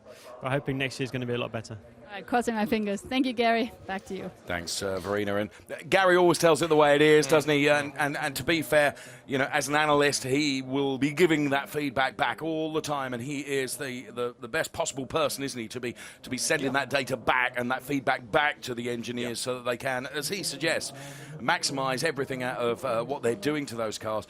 we're hoping next year's going to be a lot better. All right, crossing my fingers. Thank you, Gary. Back to you. Thanks, Verena. And Gary always tells it the way it is, doesn't he? And to be fair, you know, as an analyst, he will be giving that feedback back all the time, and he is the best possible person, isn't he, to be sending that data back and that feedback back to the engineers so that they can, as he suggests, maximise everything out of what they're doing to those cars.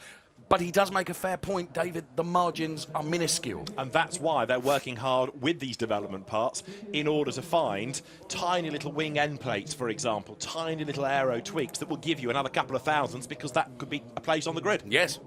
But he does make a fair point, David. The margins are minuscule. And that's why they're working hard with these development parts in order to find tiny little wing end plates, for example, tiny little aero tweaks that will give you another couple of thousands, because that could be a place on the grid. Yes.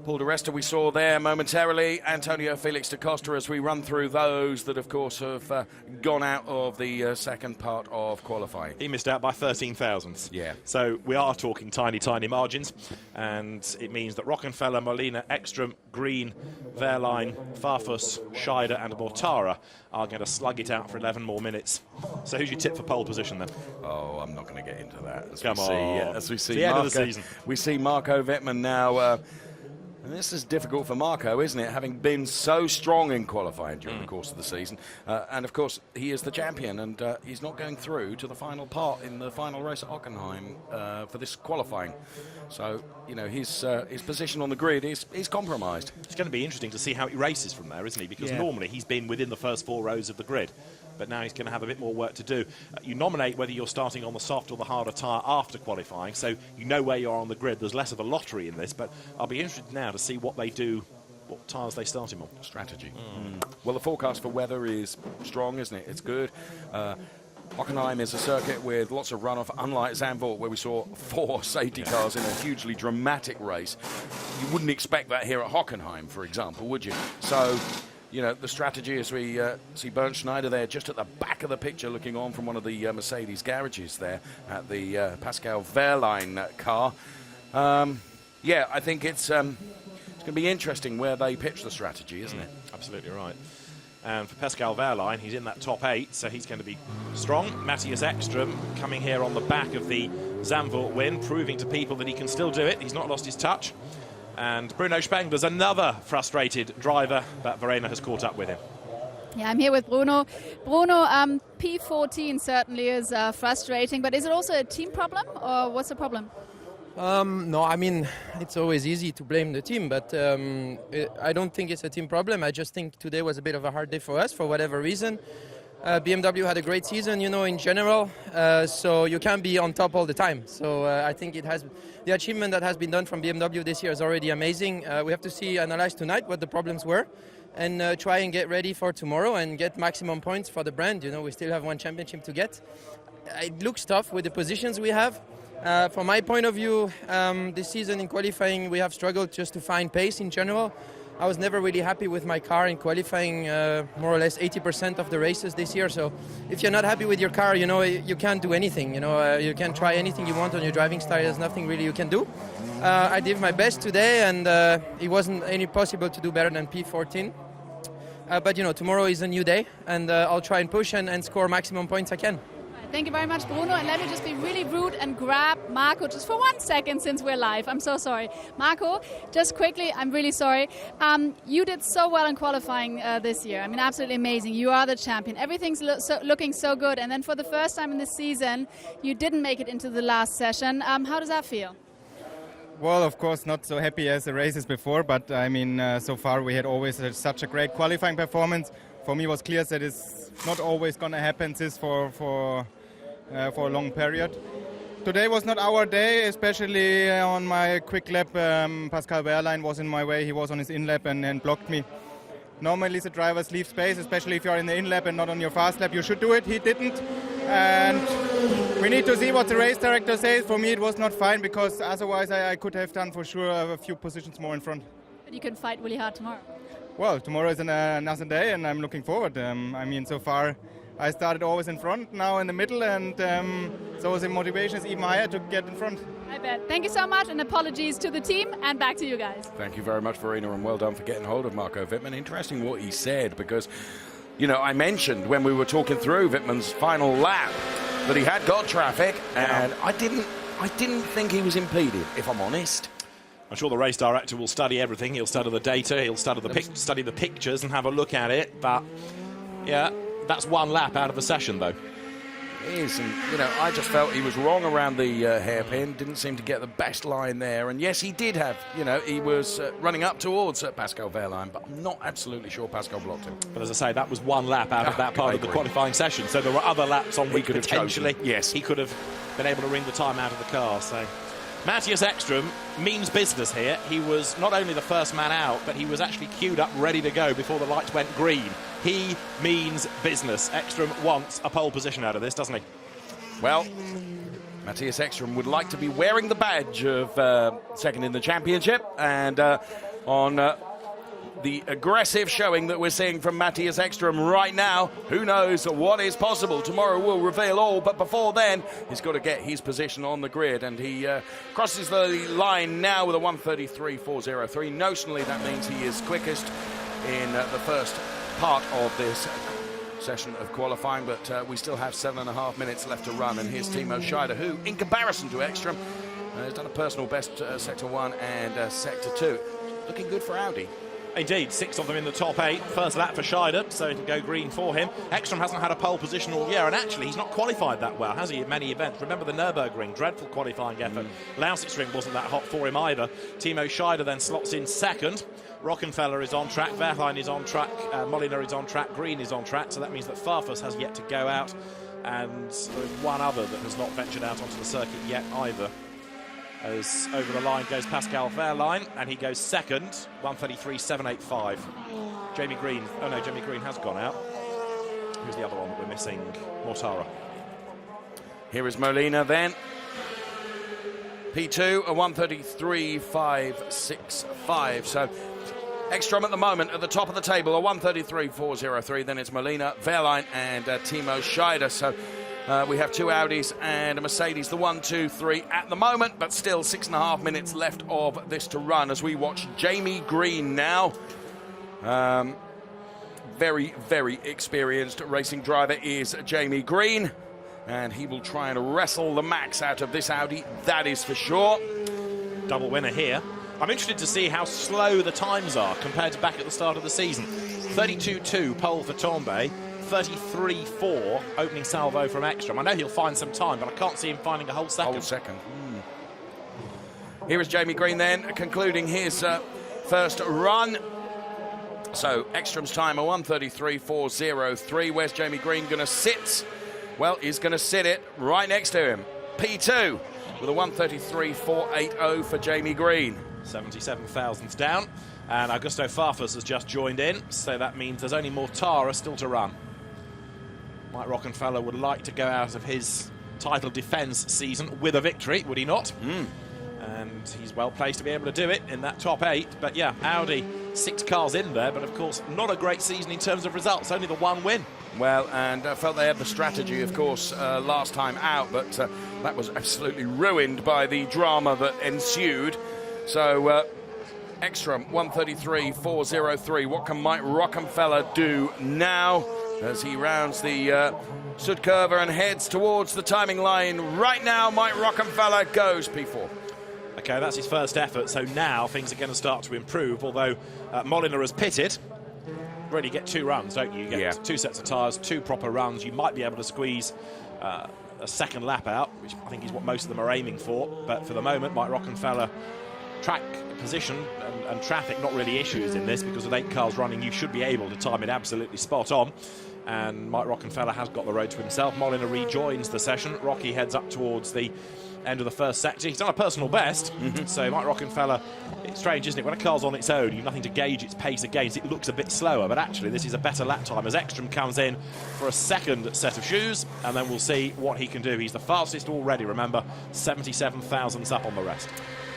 Paul di Resta we saw there momentarily. Antonio Felix da Costa, as we run through those that, of course, have gone out of the second part of qualifying. He missed out by 13 thousandths. Yeah. So we are talking tiny, tiny margins, and it means that Rockenfeller, Molina, Ekstrom, Green, Wehrlein, Farfus, Scheider and Mortara are going to slug it out for 11 more minutes. So who's your tip for pole position then? Oh, I'm not going to get into that. Come on. As we see the end Marco, of the season. We see Marco Wittmann now. And this is difficult for Marco, isn't it? Having been so strong in qualifying during the course of the season. And, of course, he is the champion, and he's not going through to the final part in the final race at Hockenheim for this qualifying. So, you know, his position on the grid is compromised. It's going to be interesting to see how he races from there, isn't he? Because normally he's been within the first 4 rows of the grid. But now he's going to have a bit more work to do. You nominate whether you're starting on the soft or the harder tyre after qualifying, so you know where you are on the grid. There's less of a lottery in this, but I'll be interested now to see what they do, what tyres they start him on. Strategy. Well, the forecast for weather is strong, isn't it? It's good. Hockenheim is a circuit with lots of runoff, unlike Zandvoort, where we saw 4 safety cars in a hugely dramatic race. You wouldn't expect that here at Hockenheim, for example, would you? So, you know, the strategy, as we see Bernd Schneider there just at the back of the picture looking on from one of the Mercedes garages there at the Pascal Wehrlein car. Yeah, I think it's going to be interesting where they pitch the strategy, isn't it? Absolutely right. And for Pascal Wehrlein, he's in that top 8, so he's going to be strong. Matthias Ekstrom coming here on the back of the Zandvoort win, proving to people that he can still do it. He's not lost his touch. And Bruno Spengler's another frustrated driver, but Verena has caught up with him. Yeah, I'm here with Bruno. Bruno, P14 certainly is frustrating, but is it also a team problem, or what's the problem? No, I mean, it's always easy to blame the team, but I don't think it's a team problem. I just think today was a bit of a hard day for us, for whatever reason. BMW had a great season, you know, in general, so you can't be on top all the time. So I think the achievement that has been done from BMW this year is already amazing. We have to analyze tonight what the problems were, and try and get ready for tomorrow and get maximum points for the brand. You know, we still have 1 championship to get. It looks tough with the positions we have. From my point of view, this season in qualifying, we have struggled just to find pace in general. I was never really happy with my car in qualifying more or less 80% of the races this year. So if you're not happy with your car, you know, you can't do anything. You know, you can try anything you want on your driving style. There's nothing really you can do. I did my best today, and it wasn't any possible to do better than P14. But, you know, tomorrow is a new day, and I'll try and push and score maximum points I can. Thank you very much, Bruno. And let me just be really rude and grab Marco just for 1 second since we're live. I'm so sorry. Marco, just quickly, I'm really sorry. You did so well in qualifying this year. I mean, absolutely amazing. You are the champion. Everything's looking so good. And then for the first time in this season, you didn't make it into the last session. How does that feel? Well, of course, not so happy as the races before. But, I mean, so far we had always such a great qualifying performance. For me, it was clear that it's not always going to happen this for a long period. Today was not our day, especially on my quick lap. Pascal Wehrlein was in my way. He was on his in-lap and blocked me. Normally the drivers leave space, especially if you're in the in-lap and not on your fast lap. You should do it. He didn't. And we need to see what the race director says. For me, it was not fine, because otherwise I could have done for sure a few positions more in front. But you can fight really hard tomorrow. Well, tomorrow is another day, and I'm looking forward. I mean, so far I started always in front, now in the middle, and so the motivation is even higher to get in front. I bet. Thank you so much, and apologies to the team, and back to you guys. Thank you very much, Verena, and well done for getting hold of Marco Wittmann. Interesting what he said, because, you know, I mentioned when we were talking through Wittmann's final lap that he had got traffic, and I didn't I didn't think he was impeded, if I'm honest. I'm sure the race director will study everything. He'll study the data, he'll study the pictures and have a look at it. But, yeah, that's one lap out of the session, though. It is, and, you know, I just felt he was wrong around the hairpin. Didn't seem to get the best line there. And, yes, he did have, you know, he was running up towards Pascal Wehrlein, but I'm not absolutely sure Pascal blocked him. But as I say, that was one lap out of that part of the qualifying session. So there were other laps on which potentially he could have been able to wring the time out of the car. So Matthias Ekström means business here. He was not only the first man out, but he was actually queued up ready to go before the lights went green. He means business. Ekström wants a pole position out of this, doesn't he? Well, Matthias Ekström would like to be wearing the badge of second in the championship, and on the aggressive showing that we're seeing from Matthias Ekström right now, who knows what is possible. Tomorrow will reveal all, but before then, he's got to get his position on the grid, and he crosses the line now with a 1:33.403. Notionally, that means he is quickest in the first part of this session of qualifying, but we still have 7.5 minutes left to run, and here's Timo Scheider, who, in comparison to Ekström, has done a personal best Sector 1 and Sector 2. Looking good for Audi. Indeed, 6 of them in the top 8. First lap for Scheider, so it'll go green for him. Ekström hasn't had a pole position all year, and actually he's not qualified that well, has he, in many events? Remember the Nürburgring, dreadful qualifying effort. Lausitzring wasn't that hot for him either. Timo Scheider then slots in second. Rockenfeller is on track, Wehrlein is on track, Moliner is on track, Green is on track, so that means that Farfus has yet to go out, and there is one other that has not ventured out onto the circuit yet either. As over the line goes Pascal Wehrlein, and he goes second, 1:33.785. Jamie Green, oh no, Jamie Green has gone out. Who's the other one that we're missing? Mortara. Here is Molina then. P2, a 1:33.565. So Ekström at the moment at the top of the table, a 1:33.403. Then it's Molina, Wehrlein, and Timo Scheider. So we have 2 Audis and a Mercedes, the 1, 2, 3 at the moment, but still 6.5 minutes left of this to run as we watch Jamie Green now. Very, very experienced racing driver is Jamie Green, and he will try and wrestle the max out of this Audi, that is for sure. Double winner here. I'm interested to see how slow the times are compared to back at the start of the season. 32.2 pole for Tombe, 33.4 opening salvo from Ekström. I know he'll find some time, but I can't see him finding a whole second. Here is Jamie Green then, concluding his first run. So Ekström's time, a 1:33.403. Where's Jamie Green going to sit? Well, he's going to sit it right next to him. P2 with a 1:33.480 for Jamie Green. 77 thousandths down, and Augusto Farfus has just joined in, so that means there's only Mortara still to run. Mike Rockenfeller would like to go out of his title defence season with a victory, would he not? And he's well placed to be able to do it in that top 8. But yeah, Audi, 6 cars in there, but of course not a great season in terms of results, only the 1 win. Well, and I felt they had the strategy, of course, last time out, but that was absolutely ruined by the drama that ensued. So Ekström, 1:33.403. What can Mike Rockenfeller do now as he rounds the Sud Curve and heads towards the timing line? Right now, Mike Rockenfeller goes P4. Okay, that's his first effort, so now things are going to start to improve, although Moliner has pitted. Really get 2 runs, don't you? You get 2 sets of tyres, 2 proper runs. You might be able to squeeze a second lap out, which I think is what most of them are aiming for. But for the moment, Mike Rockenfeller, track position and traffic, not really issues in this, because with 8 cars running, you should be able to time it absolutely spot on. And Mike Rockenfeller has got the road to himself. Moliner rejoins the session. Rocky heads up towards the end of the first sector. He's done a personal best, so Mike Rockenfeller, it's strange, isn't it? When a car's on its own, you've nothing to gauge its pace against. It looks a bit slower, but actually this is a better lap time as Ekström comes in for a second set of shoes, and then we'll see what he can do. He's the fastest already, remember, 77 thousandths up on the rest.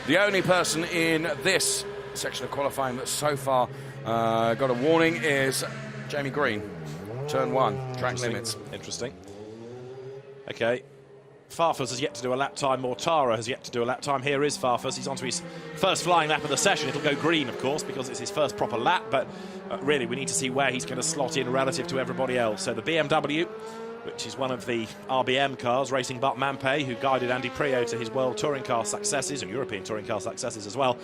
The only person in this section of qualifying that so far got a warning is Jamie Green. Turn 1, track limits. Interesting. Okay. Farfus has yet to do a lap time. Mortara has yet to do a lap time. Here is Farfus. He's onto his first flying lap of the session. It'll go green, of course, because it's his first proper lap. But really, we need to see where he's going to slot in relative to everybody else. So the BMW which is one of the RBM cars, racing Bart Mampé, who guided Andy Prio to his World Touring Car successes and European Touring Car successes as well,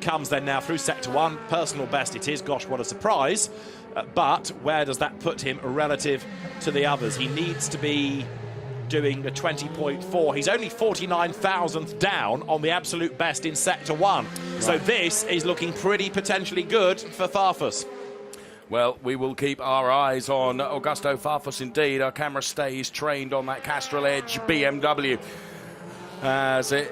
comes then now through Sector 1. Personal best it is, gosh, what a surprise. But where does that put him relative to the others? He needs to be doing a 20.4. He's only 49,000th down on the absolute best in Sector 1. Right. So this is looking pretty potentially good for Farfus. Well, we will keep our eyes on Augusto Farfus indeed. Our camera stays trained on that Castrol Edge BMW as it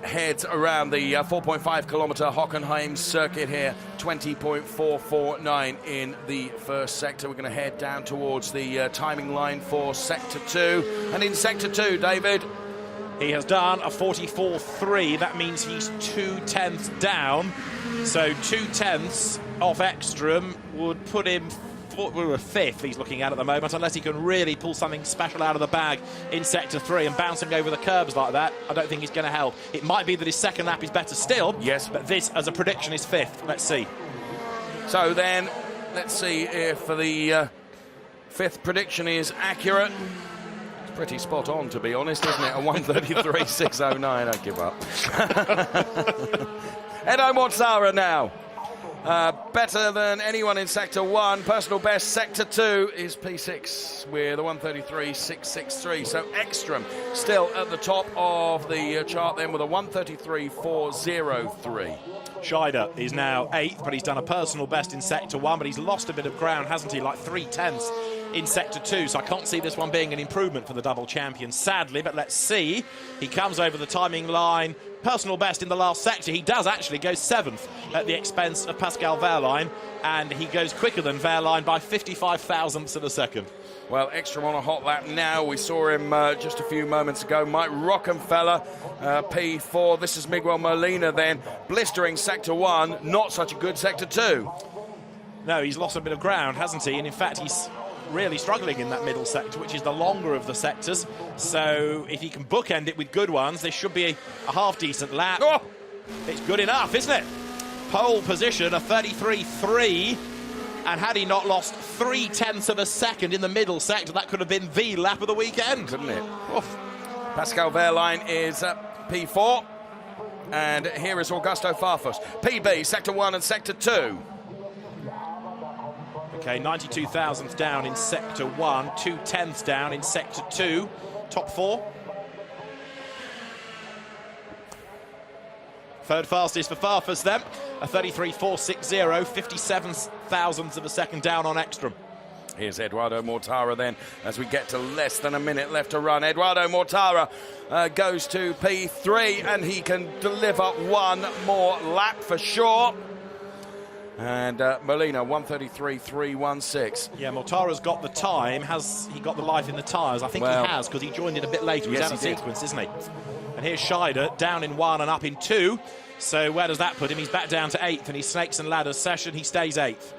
heads around the 4.5-kilometre Hockenheim circuit here. 20.449 in the first sector. We're going to head down towards the timing line for Sector 2. And in Sector 2, David, he has done a 44.3. That means he's 2/10 down. So 2/10 off Ekstrom would put him fifth, he's looking at the moment, unless he can really pull something special out of the bag in Sector 3, and bouncing over the curbs like that, I don't think he's going to help. It might be that his second lap is better still, yes, but this, as a prediction, is fifth. Let's see. So then, let's see if the fifth prediction is accurate. It's pretty spot on, to be honest, isn't it? A 1:33.609, I give up. Edo Mortara now. Better than anyone in Sector 1. Personal best, Sector 2 is P6 with a 1:33.663. So Ekstrom still at the top of the chart then with a 1:33.403. Scheider is now 8th, but he's done a personal best in Sector 1, but he's lost a bit of ground, hasn't he? Like 3/10 in Sector 2, so I can't see this one being an improvement for the double champion, sadly, but let's see. He comes over the timing line. Personal best in the last sector. He does actually go 7th at the expense of Pascal Wehrlein, and he goes quicker than Wehrlein by 55 thousandths of a second. Well, Ekstrom on a hot lap now. We saw him just a few moments ago. Mike Rockenfeller, P4. This is Miguel Molina then. Blistering Sector 1, not such a good Sector 2. No, he's lost a bit of ground, hasn't he? And in fact, he's really struggling in that middle sector, which is the longer of the sectors. So if he can bookend it with good ones, this should be a half-decent lap. Oh! It's good enough, isn't it? Pole position, a 33.3. And had he not lost 3/10 of a second in the middle sector, that could have been the lap of the weekend, couldn't it? Oof. Pascal Wehrlein is P4. And here is Augusto Farfus. PB, Sector 1 and Sector 2. Okay, 92 thousandths down in Sector 1, 2/10 down in Sector 2. Top 4. Third fastest for Farfus then, a 33.460, 57 thousandths of a second down on Ekstrom. Here's Eduardo Mortara then, as we get to less than a minute left to run. Eduardo Mortara goes to P3, and he can deliver one more lap for sure. And Molina, 1:33.316. Yeah, Mortara's got the time. Has he got the life in the tyres? I think he has, because he joined in a bit later. He's out of sequence, isn't he? And here's Scheider, down in 1 and up in 2. So where does that put him? He's back down to 8th in his Snakes and Ladders session. He stays 8th.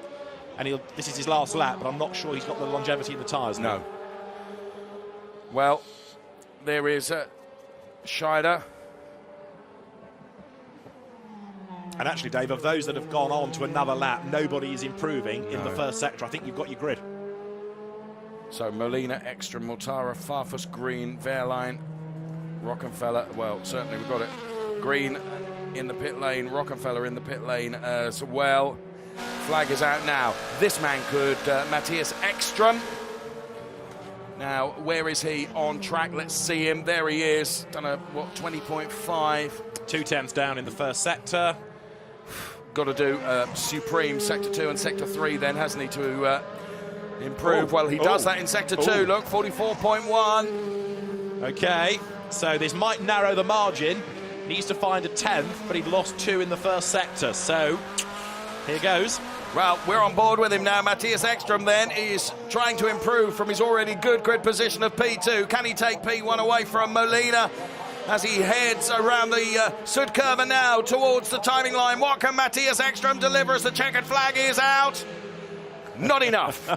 And this is his last lap, but I'm not sure he's got the longevity in the tyres now. No. Well, there is Scheider. And actually, Dave, of those that have gone on to another lap, nobody is improving in the first sector. I think you've got your grid. So Molina, Ekstrom, Mortara, Farfus, Green, Wehrlein, Rockenfeller. Well, certainly we've got it. Green in the pit lane, Rockenfeller in the pit lane as well. Flag is out now. This man could, Matthias Ekstrom. Now, where is he on track? Let's see him. There he is. Done a, 20.5. 2/10 down in the first sector. Got to do supreme Sector 2 and Sector 3 then, hasn't he, to improve? Well, he does that in Sector 2. Look, 44.1. Okay, so this might narrow the margin. Needs to find a 10th, but he'd lost 2 in the first sector. So, here goes. Well, we're on board with him now. Matthias Ekstrom then is trying to improve from his already good grid position of P2. Can he take P1 away from Molina as he heads around the Sud curve now towards the timing line? What can Matthias Ekstrom deliver as the checkered flag is out? Not enough.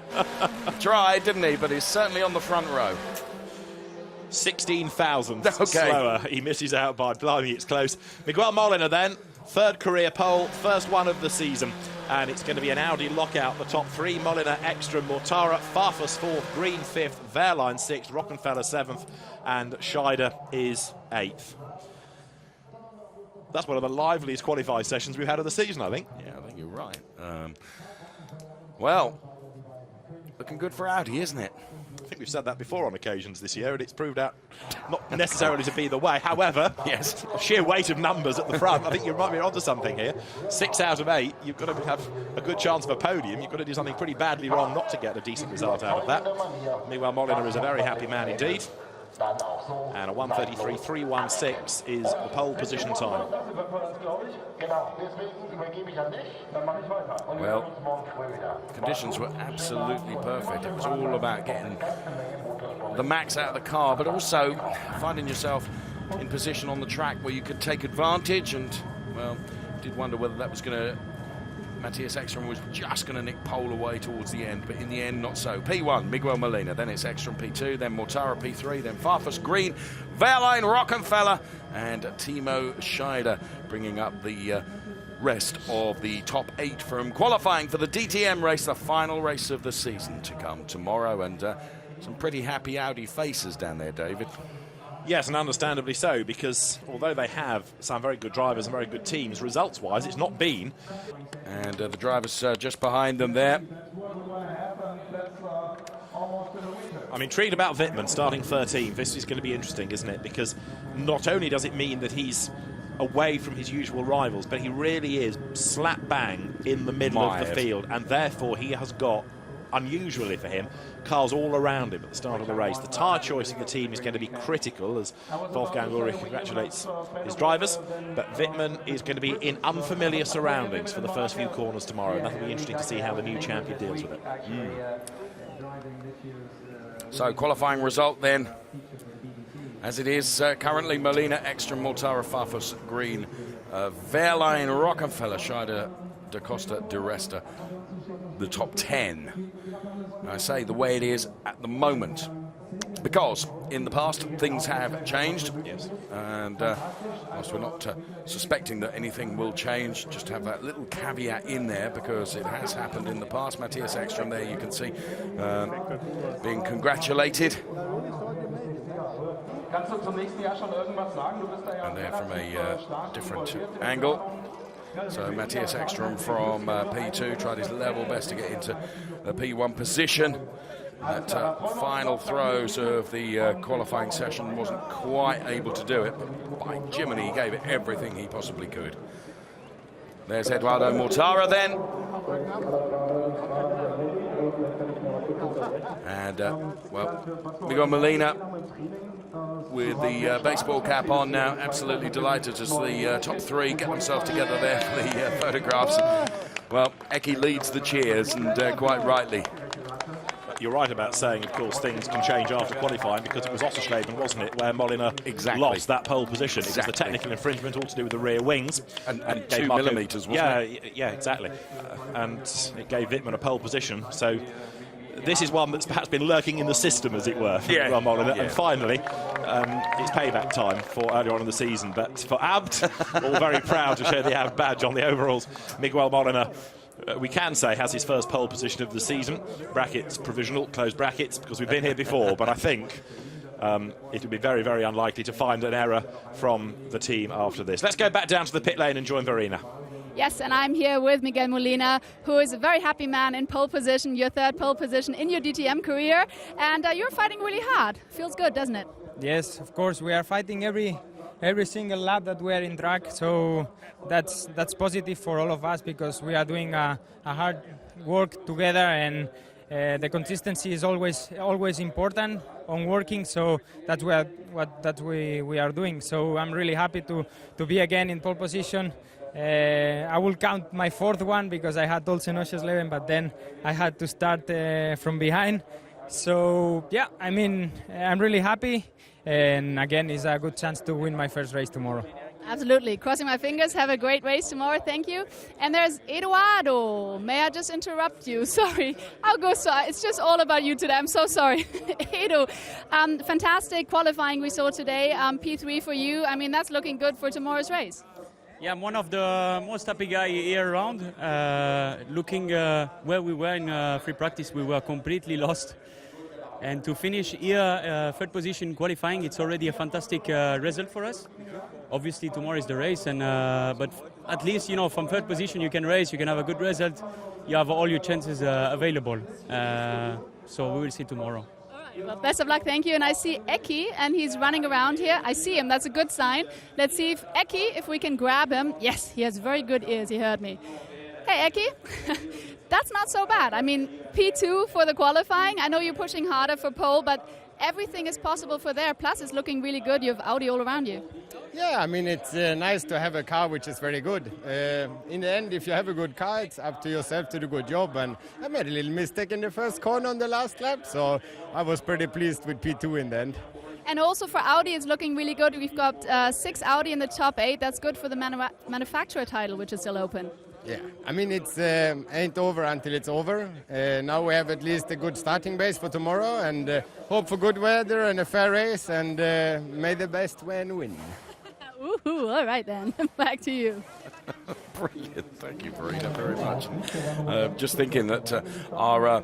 Tried, didn't he? But he's certainly on the front row. 16,000 Okay. slower. He misses out by, blimey, it's close. Miguel Molina then, third career pole, first one of the season. And it's going to be an Audi lockout. The top three, Molina, Ekstrom, Mortara, Farfus fourth, Green fifth, Wehrlein sixth, Rockenfeller seventh, and Scheider is eighth. That's one of the liveliest qualified sessions we've had of the season, I think. Yeah, I think you're right. Well, looking good for Audi, isn't it? I think we've said that before on occasions this year, and it's proved out not necessarily to be the way. However, yes, sheer weight of numbers at the front, I think you might be onto something here. 6 out of 8, you've got to have a good chance of a podium. You've got to do something pretty badly wrong not to get a decent result out of that. Miguel Molina is a very happy man indeed. And a 1:33.316 is the pole position time. Well, conditions were absolutely perfect. It was all about getting the max out of the car, but also finding yourself in position on the track where you could take advantage. And, well, did wonder whether that was going to... Matthias Ekstrom was just going to nick pole away towards the end, but in the end, not so. P1, Miguel Molina, then it's Ekstrom P2, then Mortara P3, then Farfus Green, Wehrlein, Rockenfeller, and Timo Scheider, bringing up the rest of the top 8 from qualifying for the DTM race, the final race of the season to come tomorrow, and some pretty happy Audi faces down there, David. Yes, and understandably so, because although they have some very good drivers and very good teams, results-wise, it's not been. And the drivers just behind them there. I'm intrigued about Wittmann starting 13th. This is going to be interesting, isn't it? Because not only does it mean that he's away from his usual rivals, but he really is slap bang in the middle of the field, and therefore he has got, unusually for him, cars all around him at the start of the race. The tyre choice of the team is going to be critical as Wolfgang Ulrich congratulates his drivers, but Wittmann is going to be in unfamiliar surroundings for the first few corners tomorrow, and that'll be interesting to see how the new champion deals with it. So qualifying result then, as it is currently: Molina, Ekstrom, Mortara, Farfus, Green, Wehrlein, Rockenfeller, Scheider, Da Costa, Di Resta, the top 10. I say the way it is at the moment, because in the past things have changed. Yes. And whilst we're not suspecting that anything will change, just have that little caveat in there, because it has happened in the past. Matthias Ekstrom there, you can see, being congratulated. And there from a different angle. So Matthias Ekstrom from P2 tried his level best to get into the P1 position. That final throws of the qualifying session wasn't quite able to do it, but by Jiminy, he gave it everything he possibly could. There's Eduardo Mortara then. And, well, Miguel Molina with the baseball cap on now, absolutely delighted as the top 3 get themselves together there for the photographs. Well, Eki leads the cheers, and quite rightly. You're right about saying, of course, things can change after qualifying, because it was Ossersleben, wasn't it, where Molina lost that pole position. It was the technical infringement, all to do with the rear wings. And 2 millimetres, wasn't it? Yeah, exactly. And it gave Wittmann a pole position. So this is one that's perhaps been lurking in the system, as it were, for Molina. And finally, it's payback time for earlier on in the season. But for Abt, all very proud to show the Abt badge on the overalls. Miguel Molina, we can say, has his first pole position of the season. Brackets provisional, close brackets, because we've been here before, but I think it would be very, very unlikely to find an error from the team after this. Let's go back down to the pit lane and join Verena. Yes, and I'm here with Miguel Molina, who is a very happy man in pole position, your third pole position in your DTM career, and you're fighting really hard. Feels good, doesn't it? Yes, of course, we are fighting every single lap that we are in track, so that's positive for all of us, because we are doing a hard work together, and the consistency is always important on working, so that's what we are doing. So I'm really happy to be again in pole position. I will count my 4th one, because I had also Ossersleben, but then I had to start from behind. So yeah, I'm really happy. And again, it's a good chance to win my first race tomorrow. Absolutely. Crossing my fingers. Have a great race tomorrow. Thank you. And there's Eduardo. May I just interrupt you? Sorry. Augusto, it's just all about you today. I'm so sorry. Edu, fantastic qualifying we saw today. P3 for you. I mean, that's looking good for tomorrow's race. Yeah, I'm one of the most happy guy here around. Looking where we were in free practice, we were completely lost. And to finish here, third position qualifying, it's already a fantastic result for us. Obviously, tomorrow is the race, and but at least, you know, from third position you can race, you can have a good result, you have all your chances available. So we will see tomorrow. All right, well, best of luck, thank you. And I see Eki, and he's running around here. I see him, that's a good sign. Let's see if Eki, if we can grab him. Yes, he has very good ears, he heard me. Hey, Eki. That's not so bad. I mean, P2 for the qualifying. I know you're pushing harder for pole, but everything is possible for there. Plus, it's looking really good. You have Audi all around you. Yeah, I mean, it's nice to have a car which is very good. In the end, if you have a good car, it's up to yourself to do a good job. And I made a little mistake in the first corner on the last lap, so I was pretty pleased with P2 in the end. And also for Audi, it's looking really good. We've got 6 Audi in the top 8. That's good for the manufacturer title, which is still open. Yeah, I mean, it's ain't over until it's over. Now we have at least a good starting base for tomorrow, and hope for good weather and a fair race, and may the best win. Ooh, all right then. Back to you. Brilliant. Thank you, Verena, very much. Just thinking that our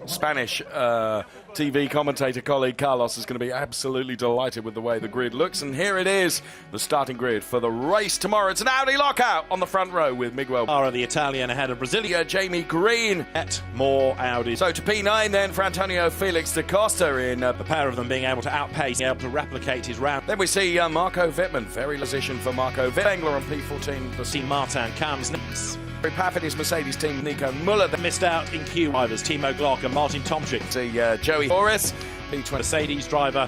Spanish TV commentator colleague Carlos is going to be absolutely delighted with the way the grid looks. And here it is, the starting grid for the race tomorrow. It's an Audi lockout on the front row with Miguel Barra, the Italian, ahead of Brazilian Jamie Green. At more Audi. So to P9 then for Antonio Felix da Costa in The pair of them being able to outpace, able to replicate his round. Then we see Marco Wittmann, very position for Marco Wittmann. Engler on P14. See Martin comes next. Very Paffett is Mercedes team Nico Muller. They missed out in Q drivers Timo Glock and Martin Tomczyk. See Joey Horace, P20. Mercedes driver